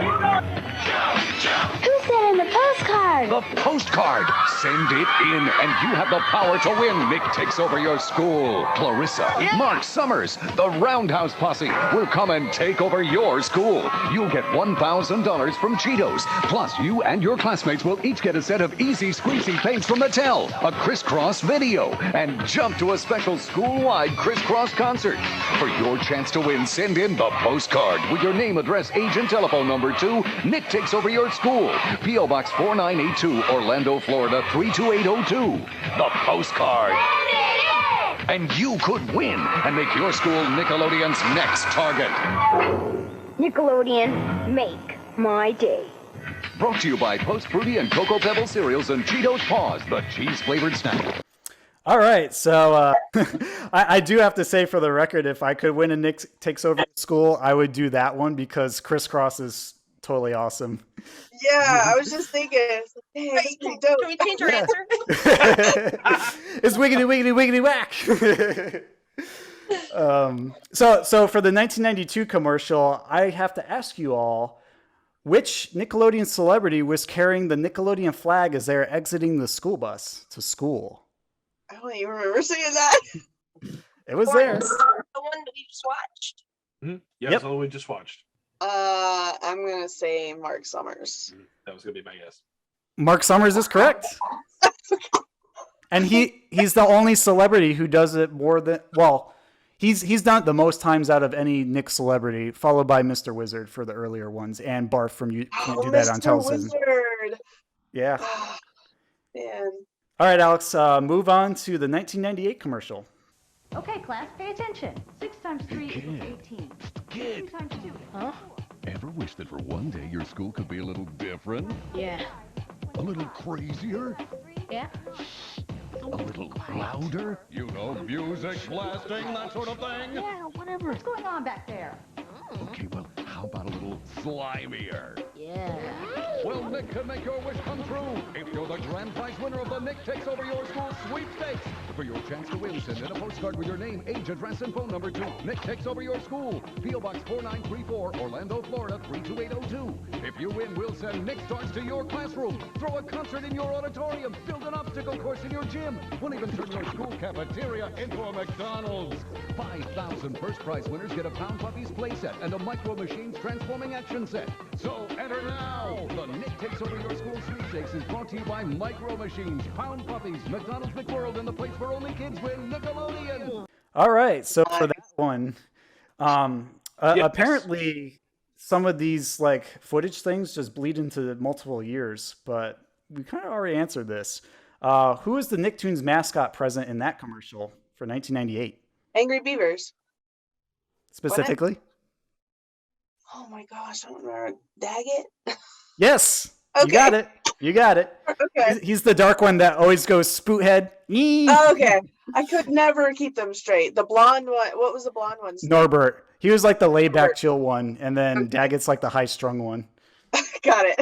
Who sent in the postcard? The postcard. Send it in, and you have the power to win. Nick takes over your school. Clarissa, Mark Summers, the Roundhouse Posse will come and take over your school. You'll get $1,000 from Cheetos. Plus, you and your classmates will each get a set of easy squeezy paints from Mattel, a crisscross video, and jump to a special school-wide crisscross concert. For your chance to win, send in the postcard with your name, address, age, and telephone number to Nick Takes Over Your School. P.O. Box 4982, Orlando, Florida 32802. The postcard. And you could win and make your school Nickelodeon's next target. Nickelodeon, make my day. Brought to you by Post Fruity and Cocoa Pebble cereals and Cheetos Paws, the cheese-flavored snack. All right, so I do have to say for the record, if I could win a Nick Takes Over School, I would do that one because Crisscross is totally awesome. Yeah, I was just thinking. Hey, Wait, can we change our answer? It's wiggity, wiggity, wiggity, whack. So for the 1992 commercial, I have to ask you all, which Nickelodeon celebrity was carrying the Nickelodeon flag as they were exiting the school bus to school? I don't even remember seeing that. It was there. The one that we just watched. Mm-hmm. Yeah, that's all we just watched. I'm gonna say Mark Summers. That was gonna be my guess. Mark Summers is correct. And he's the only celebrity who does it more than, well, he's done it the most times out of any Nick celebrity, followed by Mr. Wizard for the earlier ones, and Barf from You Can't Do That on Television. Wizard. Yeah. Man. All right, Alex, move on to the 1998 commercial. Okay, class, pay attention. 6 times 3 equals 18. 2 times 2. Huh? Ever wish that for one day your school could be a little different? Yeah. A little crazier? Yeah. A little louder? You know, music blasting, that sort of thing? Yeah, whatever. What's going on back there? Okay, well, how about a little slimier? Yeah. Well, Nick can make your wish come true if you're the grand prize winner of the Nick Takes Over Your School sweepstakes. For your chance to win, send in a postcard with your name, age, address, and phone number to Nick Takes Over Your School, P.O. Box 4934, Orlando, Florida 32802. If you win, we'll send Nick Stars to your classroom, throw a concert in your auditorium, build an obstacle course in your gym. We'll even turn your school cafeteria into a McDonald's. 5,000 first prize winners get a Pound Puppies playset and a Micro Machines transforming action set. So enter now. The Nick Takes Over Your School sweepstakes is brought to you by Micro Machines, Pound Puppies, McDonald's McWorld, and the place where only kids win, Nickelodeon. All right, so for that one, apparently some of these like footage things just bleed into multiple years, but we kind of already answered this. Who is the Nicktoons mascot present in that commercial for 1998? Angry Beavers. Specifically? Oh my gosh, I don't remember. Daggett? Yes. Okay. You got it. You got it. Okay. He's the dark one that always goes spoot head. Oh, okay. I could never keep them straight. The blonde one. What was the blonde one's name? Norbert. He was like the laid back chill one, and then Daggett's like the high strung one. Got it.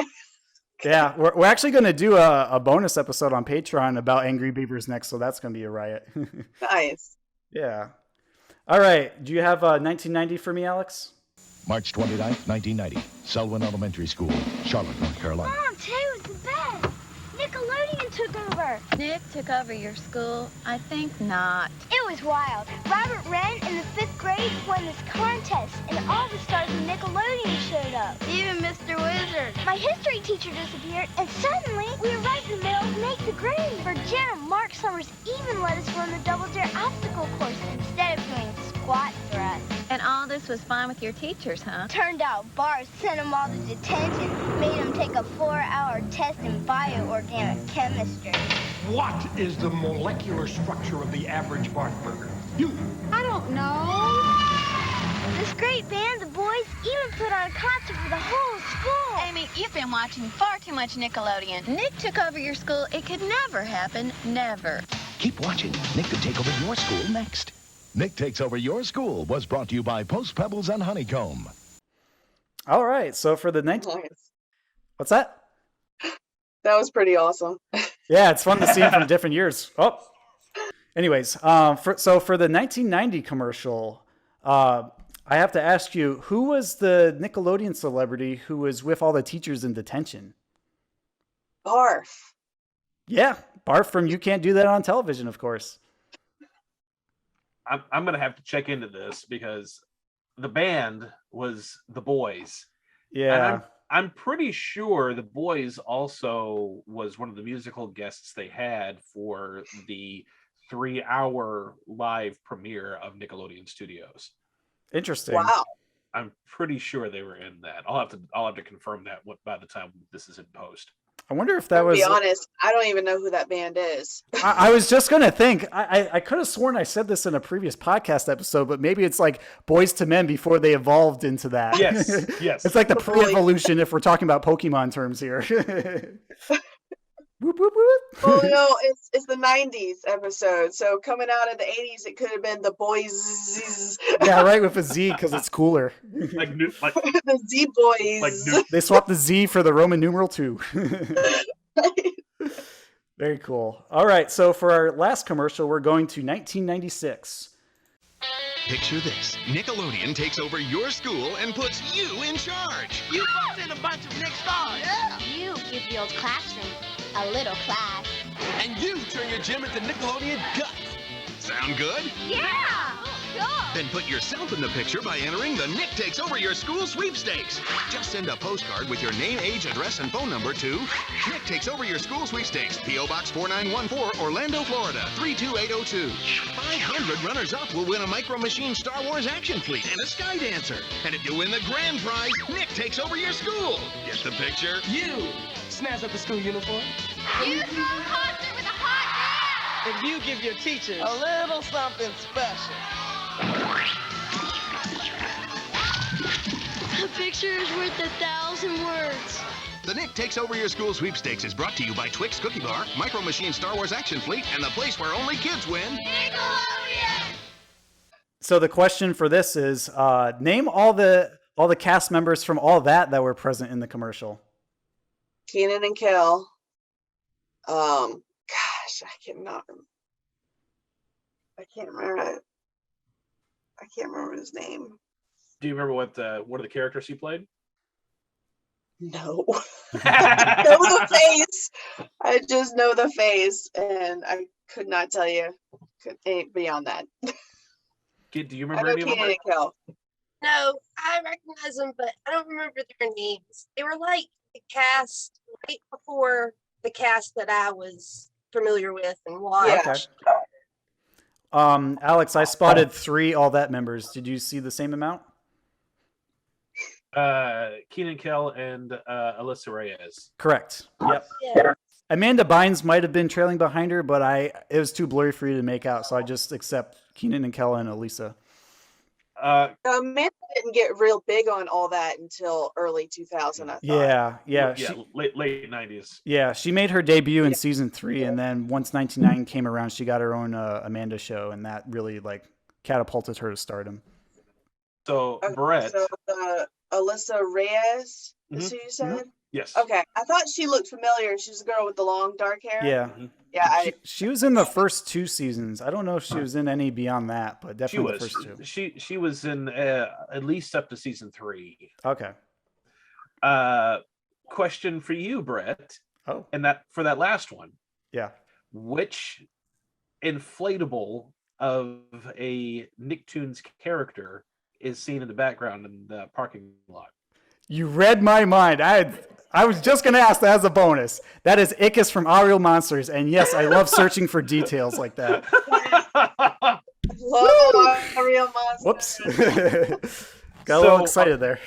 Yeah, we're actually going to do a bonus episode on Patreon about Angry Beavers next, so that's going to be a riot. Nice. Yeah. All right. Do you have 1990 for me, Alex? March 29th, 1990. Selwyn Elementary School, Charlotte, North Carolina. Mom, today was the best. Nickelodeon took over. Nick took over your school? I think not. It was wild. Robert Wren in the 5th grade won this contest, and all the stars of Nickelodeon showed up. Even Mr. Wizard. My history teacher disappeared, and suddenly we were right in the middle of Make the Grade. For gym, Mark Summers even let us run the Double Dare obstacle course instead of doing squat thrusts. And all this was fine with your teachers, huh? Turned out Bart sent them all to detention, made them take a 4-hour test in bioorganic chemistry. What is the molecular structure of the average Bart burger? I don't know. This great band of boys even put on a concert for the whole school. Amy, you've been watching far too much Nickelodeon. Nick took over your school. It could never happen. Never. Keep watching. Nick could take over your school next. Nick Takes Over Your School was brought to you by Post Pebbles and Honeycomb. All right. So for the what's that? That was pretty awesome. Yeah, it's fun to see from different years. Oh, anyways, for the 1990 commercial, I have to ask you, who was the Nickelodeon celebrity who was with all the teachers in detention? Barf. Yeah, Barf from You Can't Do That on Television, of course. I'm going to have to check into this because the band was the Boys. Yeah. And I'm pretty sure the Boys also was one of the musical guests they had for the 3-hour live premiere of Nickelodeon Studios. Interesting. Wow. I'm pretty sure they were in that. I'll have to confirm that by the time this is in post. I wonder if that was. To be honest, I don't even know who that band is. I was just gonna think. I could have sworn I said this in a previous podcast episode, but maybe it's like Boys to Men before they evolved into that. Yes, yes. It's like the pre-evolution if we're talking about Pokemon terms here. Whoop, whoop, whoop. Well, no, it's the 90s episode. So coming out of the 80s, it could have been the Boys. Yeah, right, with a Z because it's cooler. Like the Z Boys. They swapped the Z for the Roman numeral 2. Very cool. All right, so for our last commercial, we're going to 1996. Picture this. Nickelodeon takes over your school and puts you in charge. You bust in a bunch of Nick stars. Yeah. You give the old classroom a little class. And you turn your gym into Nickelodeon guts. Sound good? Yeah! Go! Then put yourself in the picture by entering the Nick Takes Over Your School sweepstakes. Just send a postcard with your name, age, address, and phone number to Nick Takes Over Your School sweepstakes, P.O. Box 4914, Orlando, Florida, 32802. 500 runners-up will win a Micro Machine Star Wars action fleet and a Sky Dancer. And if you win the grand prize, Nick Takes Over Your School. Get the picture? You snatch up the school uniform. You throw a concert with a hot And you give your teachers a little something special. A picture is worth 1,000 words. The Nick Takes Over Your School sweepstakes is brought to you by Twix Cookie Bar, Micro Machine Star Wars Action Fleet, and the place where only kids win. Nickelodeon! So the question for this is, name all the cast members from all that were present in the commercial. Kenan and Kel. Gosh, I can't remember his name. Do you remember what are the characters he played? No. I know the face. I just know the face, and I could not tell you beyond that. Kid, do you I remember know any of them? Kenan and Kel. No, I recognize them, but I don't remember their names. They were like the cast right before the cast that I was familiar with and watched. Okay. Alex, I spotted 3 All That members. Did you see the same amount? Kenan Kel and Alyssa Reyes. Correct. Yep. Yeah. Amanda Bynes might have been trailing behind her, but it was too blurry for you to make out, so I just accept Kenan and Kel and Elisa. Amanda didn't get real big on All That until early 2000, I thought. Yeah. Late 90s. Yeah, she made her debut in season 3, and then once 1999 came around, she got her own Amanda show, and that really catapulted her to stardom. So Brett. So Alyssa Reyes, is who you said? Mm-hmm. Yes. Okay, I thought she looked familiar. She's a girl with the long dark hair. Yeah. Yeah. She was in the first 2 seasons. I don't know if she was in any beyond that, but definitely the first 2. She was in at least up to season 3. Okay. Question for you, Brett. Oh. And that for that last one. Yeah. Which inflatable of a Nicktoons character is seen in the background in the parking lot? You read my mind. I was just going to ask that as a bonus. That is Ickis from Our Real Monsters. And yes, I love searching for details like that. Love Our Real Monsters. Whoops. Got a little excited there.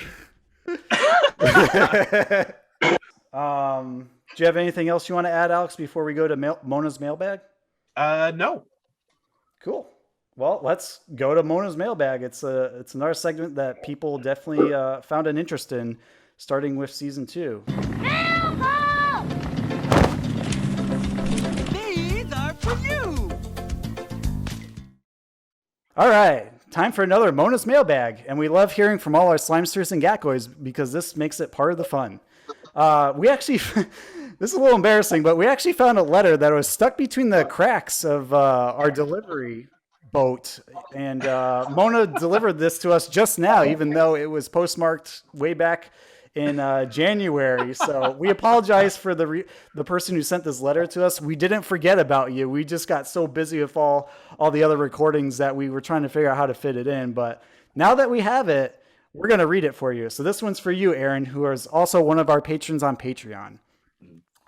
Do you have anything else you want to add, Alex, before we go to Mona's mailbag? No. Cool. Well, let's go to Mona's mailbag. It's another segment that people definitely found an interest in, starting with season 2. These are for you. All right, time for another Mona's mailbag, and we love hearing from all our Slimesters and Gakkoys because this makes it part of the fun. We actually, this is a little embarrassing, but we actually found a letter that was stuck between the cracks of our delivery boat, and Mona delivered this to us just now, even though it was postmarked way back in January. So we apologize for the person who sent this letter to us. We didn't forget about you. We just got so busy with all the other recordings that we were trying to figure out how to fit it in. But now that we have it, we're going to read it for you. So this one's for you, Aaron, who is also one of our patrons on Patreon.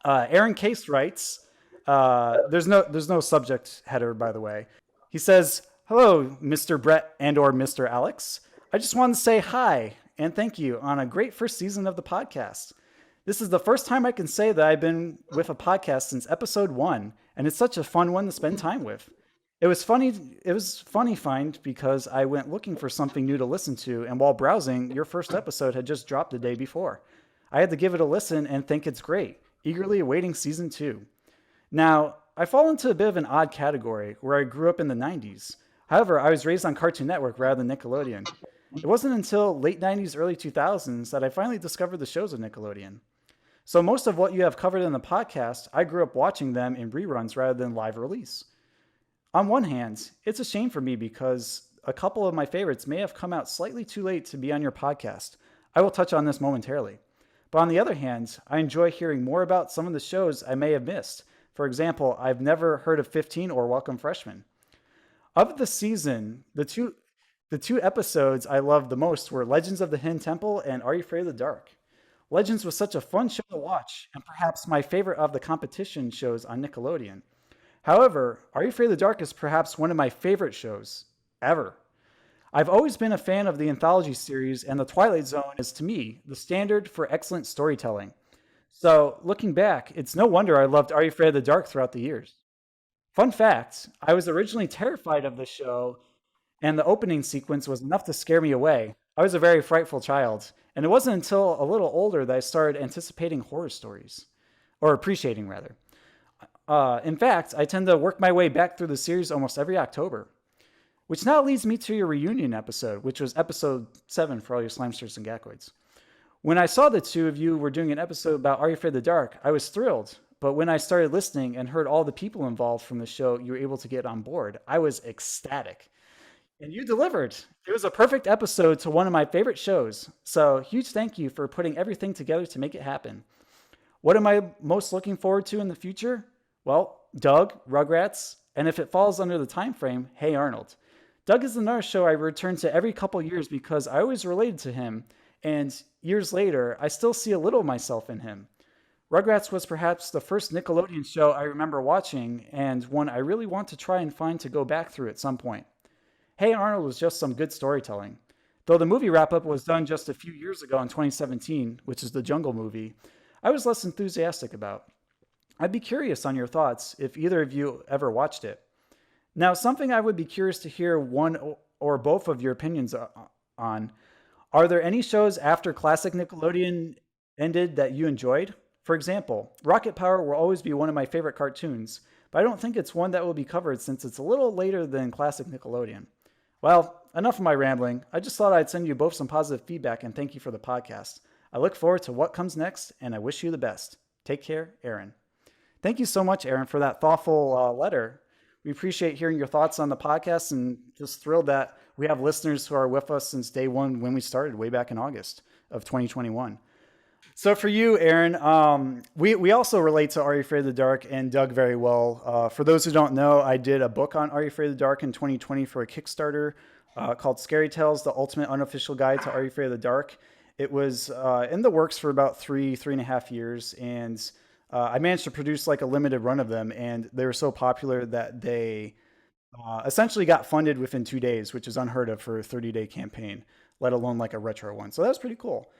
Aaron Case writes, there's no subject header, by the way. He says, "Hello, Mr. Brett and or Mr. Alex. I just wanted to say hi and thank you on a great first season of the podcast. This is the first time I can say that I've been with a podcast since episode 1, and it's such a fun one to spend time with. It was funny find because I went looking for something new to listen to, and while browsing, your first episode had just dropped the day before. I had to give it a listen and think it's great, eagerly awaiting season 2. Now, I fall into a bit of an odd category where I grew up in the 90s. However, I was raised on Cartoon Network rather than Nickelodeon. It wasn't until late 90s, early 2000s that I finally discovered the shows of Nickelodeon. So most of what you have covered in the podcast, I grew up watching them in reruns rather than live release. On one hand, it's a shame for me because a couple of my favorites may have come out slightly too late to be on your podcast. I will touch on this momentarily. But on the other hand, I enjoy hearing more about some of the shows I may have missed. For example, I've never heard of 15 or Welcome Freshmen. Of the season, the two episodes I loved the most were Legends of the Hidden Temple and Are You Afraid of the Dark? Legends was such a fun show to watch, and perhaps my favorite of the competition shows on Nickelodeon. However, Are You Afraid of the Dark is perhaps one of my favorite shows ever. I've always been a fan of the anthology series, and The Twilight Zone is, to me, the standard for excellent storytelling. So, looking back, it's no wonder I loved Are You Afraid of the Dark throughout the years. Fun fact, I was originally terrified of the show, and the opening sequence was enough to scare me away. I was a very frightful child, and it wasn't until a little older that I started anticipating horror stories, or appreciating rather. In fact, I tend to work my way back through the series almost every October. Which now leads me to your reunion episode, which was episode 7 for all your Slimesters and Gakkoids. When I saw the two of you were doing an episode about Are You Afraid of the Dark, I was thrilled. But when I started listening and heard all the people involved from the show you were able to get on board, I was ecstatic. And you delivered. It was a perfect episode to one of my favorite shows. So huge thank you for putting everything together to make it happen. What am I most looking forward to in the future? Well, Doug, Rugrats, and if it falls under the time frame, Hey Arnold. Doug is another show I return to every couple years because I always related to him, and years later, I still see a little of myself in him. Rugrats was perhaps the first Nickelodeon show I remember watching, and one I really want to try and find to go back through at some point. Hey Arnold was just some good storytelling. Though the movie wrap-up was done just a few years ago in 2017, which is the Jungle movie, I was less enthusiastic about. I'd be curious on your thoughts if either of you ever watched it. Now, something I would be curious to hear one or both of your opinions on. Are there any shows after classic Nickelodeon ended that you enjoyed? For example, Rocket Power will always be one of my favorite cartoons, but I don't think it's one that will be covered since it's a little later than classic Nickelodeon. Well, enough of my rambling. I just thought I'd send you both some positive feedback and thank you for the podcast. I look forward to what comes next, and I wish you the best. Take care, Aaron. Thank you so much, Aaron, for that thoughtful letter. We appreciate hearing your thoughts on the podcast and just thrilled that we have listeners who are with us since day one when we started way back in August of 2021. So for you, Aaron, we also relate to Are You Afraid of the Dark and Doug very well. For those who don't know, I did a book on Are You Afraid of the Dark in 2020 for a Kickstarter called Scary Tales, The Ultimate Unofficial Guide to Are You Afraid of the Dark. It was in the works for about three and a half years, and I managed to produce like a limited run of them, and they were so popular that they essentially got funded within 2 days, which is unheard of for a 30-day campaign, let alone like a retro one. So that was pretty cool.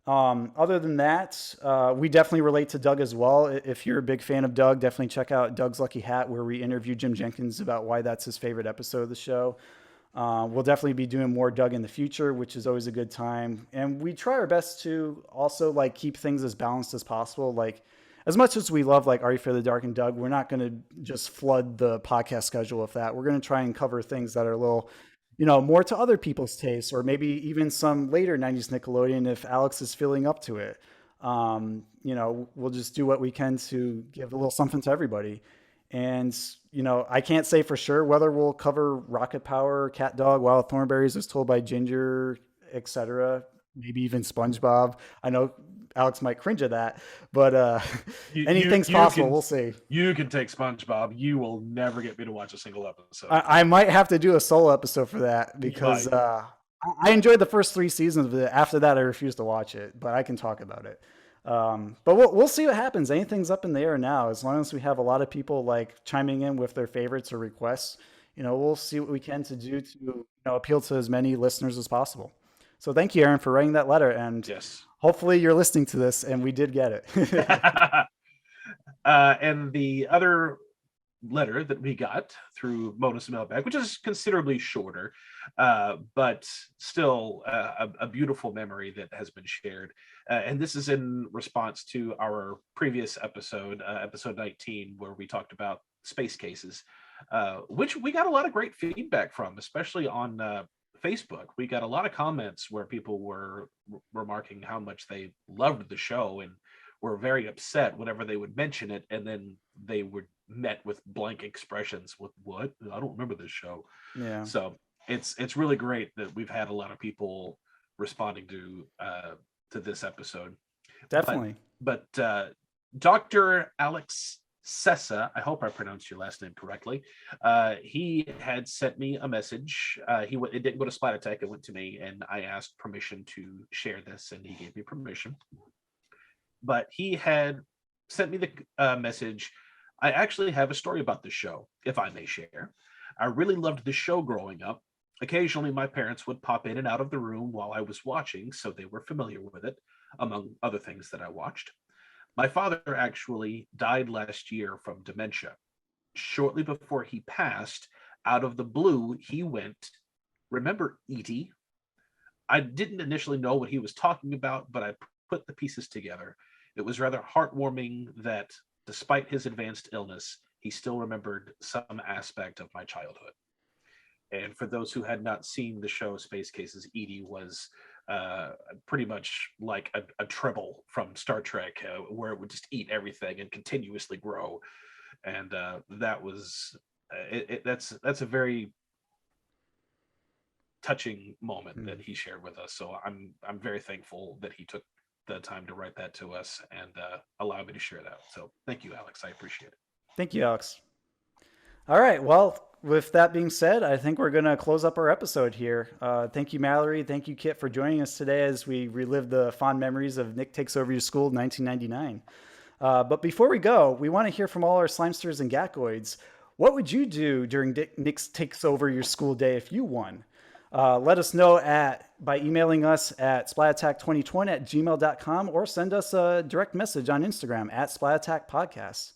Other than that, we definitely relate to Doug as well. If you're a big fan of Doug, definitely check out Doug's Lucky Hat, where we interview Jim Jenkins about why that's his favorite episode of the show. We'll definitely be doing more Doug in the future, which is always a good time. And we try our best to also like keep things as balanced as possible. Like as much as we love like Are You Afraid of the Dark and Doug, we're not going to just flood the podcast schedule with that. We're going to try and cover things that are a little, more to other people's tastes, or maybe even some later 90s Nickelodeon if Alex is feeling up to it. We'll just do what we can to give a little something to everybody. And, I can't say for sure whether we'll cover Rocket Power, Cat Dog, Wild Thornberries, As Told by Ginger, etc. Maybe even SpongeBob. I know Alex might cringe at that, but anything's possible. We'll see. You can take SpongeBob. You will never get me to watch a single episode. I might have to do a solo episode for that because I enjoyed the first 3 seasons of it. After that, I refused to watch it, but I can talk about it. But we'll see what happens. Anything's up in the air now. As long as we have a lot of people like chiming in with their favorites or requests, we'll see what we can to do to appeal to as many listeners as possible. So thank you, Aaron, for writing that letter. And yes, hopefully you're listening to this and we did get it. And the other letter that we got through bonus mailbag, which is considerably shorter, but still a beautiful memory that has been shared. And this is in response to our previous episode, episode 19, where we talked about space cases, which we got a lot of great feedback from, especially on Facebook. We got a lot of comments where people were remarking how much they loved the show and were very upset whenever they would mention it, and then they were met with blank expressions with what? I don't remember this show. Yeah. So it's really great that we've had a lot of people responding to this episode. Definitely. But Dr. Alex Sessa, I hope I pronounced your last name correctly. He had sent me a message. It didn't go to Splat Attack, it went to me, and I asked permission to share this, and he gave me permission. But he had sent me the message. I actually have a story about the show, if I may share. I really loved the show growing up. Occasionally, my parents would pop in and out of the room while I was watching, so they were familiar with it, among other things that I watched. My father actually died last year from dementia. Shortly before he passed, out of the blue, he went, "Remember E.T.?" I didn't initially know what he was talking about, but I put the pieces together. It was rather heartwarming that despite his advanced illness, he still remembered some aspect of my childhood. And for those who had not seen the show Space Cases, Edie was pretty much like a tribble from Star Trek, where it would just eat everything and continuously grow. And that was that's a very touching moment that he shared with us. So I'm very thankful that he took the time to write that to us and allow me to share that. So thank you, Alex. I appreciate it. Thank you, Alex. All right. Well, with that being said, I think we're going to close up our episode here. Thank you, Mallory. Thank you, Kitt, for joining us today as we relive the fond memories of Nick Takes Over Your School 1999. But before we go, we want to hear from all our Slimesters and Gackoids. What would you do during Nick Takes Over Your School Day if you won? Let us know by emailing us at splatattack2020@gmail.com or send us a direct message on Instagram at splatattackpodcast.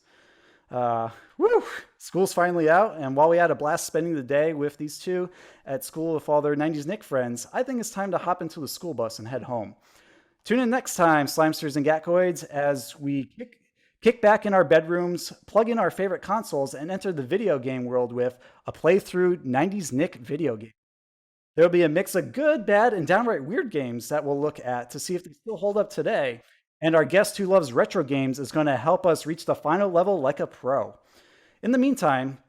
School's finally out, and while we had a blast spending the day with these two at school with all their 90s Nick friends, I think it's time to hop into the school bus and head home. Tune in next time, Slimesters and Gackoids, as we kick back in our bedrooms, plug in our favorite consoles, and enter the video game world with a playthrough 90s Nick video game. There'll be a mix of good, bad, and downright weird games that we'll look at to see if they still hold up today. And our guest who loves retro games is going to help us reach the final level like a pro. In the meantime,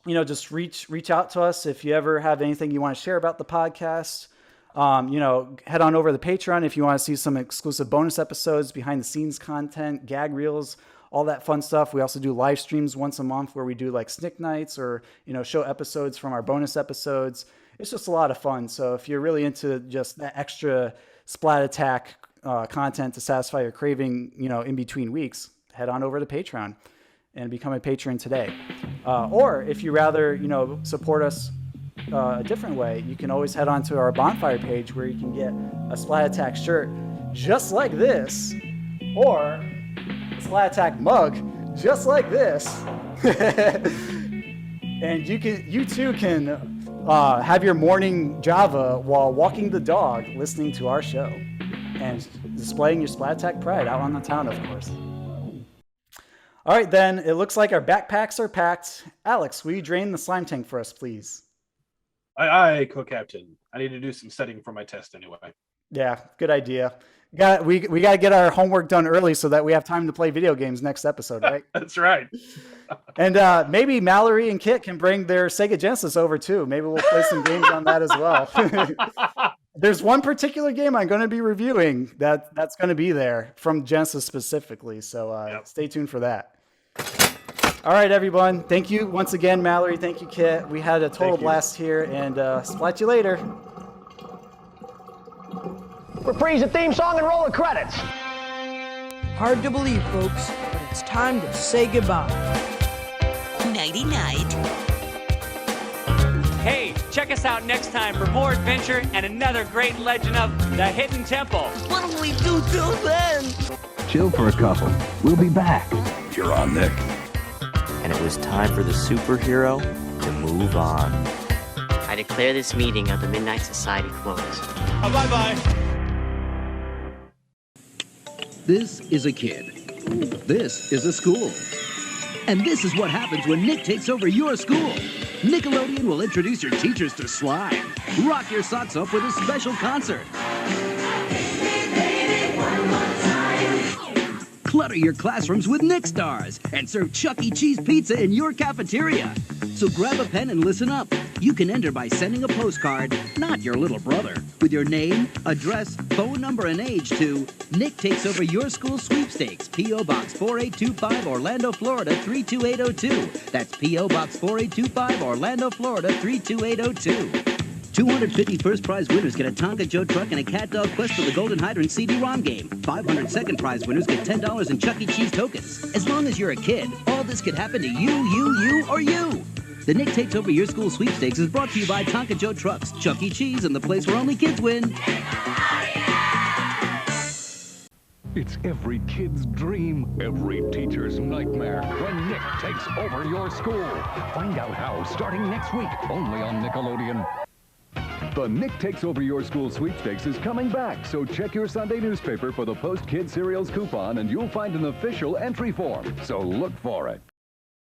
just reach out to us if you ever have anything you want to share about the podcast. Head on over to the Patreon if you want to see some exclusive bonus episodes, behind the scenes content, gag reels, all that fun stuff. We also do live streams once a month where we do like Snick Nights or, show episodes from our bonus episodes. It's just a lot of fun. So if you're really into just that extra Splat Attack content to satisfy your craving, in between weeks, head on over to Patreon and become a patron today. Or if you rather, support us a different way, you can always head on to our bonfire page where you can get a Splat Attack shirt just like this, or a Splat Attack mug just like this. And you too can have your morning Java while walking the dog, listening to our show, and displaying your Splat Attack pride out on the town, of course. All right, then. It looks like our backpacks are packed. Alex, will you drain the slime tank for us, please? Aye, co-captain. I need to do some studying for my test anyway. Yeah, good idea. We got to get our homework done early so that we have time to play video games next episode, right? That's right. And maybe Mallory and Kitt can bring their Sega Genesis over too. Maybe we'll play some games on that as well. There's one particular game I'm going to be reviewing that's going to be there from Genesis specifically. So Stay tuned for that. All right, everyone. Thank you once again, Mallory. Thank you, Kitt. We had a total blast here, and splat you later. Reprise the theme song and roll the credits. Hard to believe, folks, but it's time to say goodbye. Nighty-night. Hey, check us out next time for more adventure and another great legend of the Hidden Temple. What'll we do till then? Chill for a couple. We'll be back. You're on, Nick. And it was time for the superhero to move on. I declare this meeting of the Midnight Society closed. Bye-bye. This is a kid. This is a school. And this is what happens when Nick takes over your school. Nickelodeon will introduce your teachers to slime. Rock your socks off with a special concert. Clutter your classrooms with Nick Stars and serve Chuck E. Cheese pizza in your cafeteria. So grab a pen and listen up. You can enter by sending a postcard, not your little brother, with your name, address, phone number, and age to Nick Takes Over Your School Sweepstakes, P.O. Box 4825, Orlando, Florida 32802. That's P.O. Box 4825, Orlando, Florida 32802. 250 first prize winners get a Tonka Joe truck and a Cat Dog Quest for the Golden Hydrant CD-ROM game. 500 second prize winners get $10 in Chuck E. Cheese tokens. As long as you're a kid, all this could happen to you, or you. The Nick Takes Over Your School Sweepstakes is brought to you by Tonka Joe Trucks, Chuck E. Cheese, and the place where only kids win. It's every kid's dream, every teacher's nightmare when Nick takes over your school. Find out how starting next week, only on Nickelodeon. The Nick Takes Over Your School Sweepstakes is coming back, so check your Sunday newspaper for the Post Kid Cereals coupon and you'll find an official entry form, so look for it.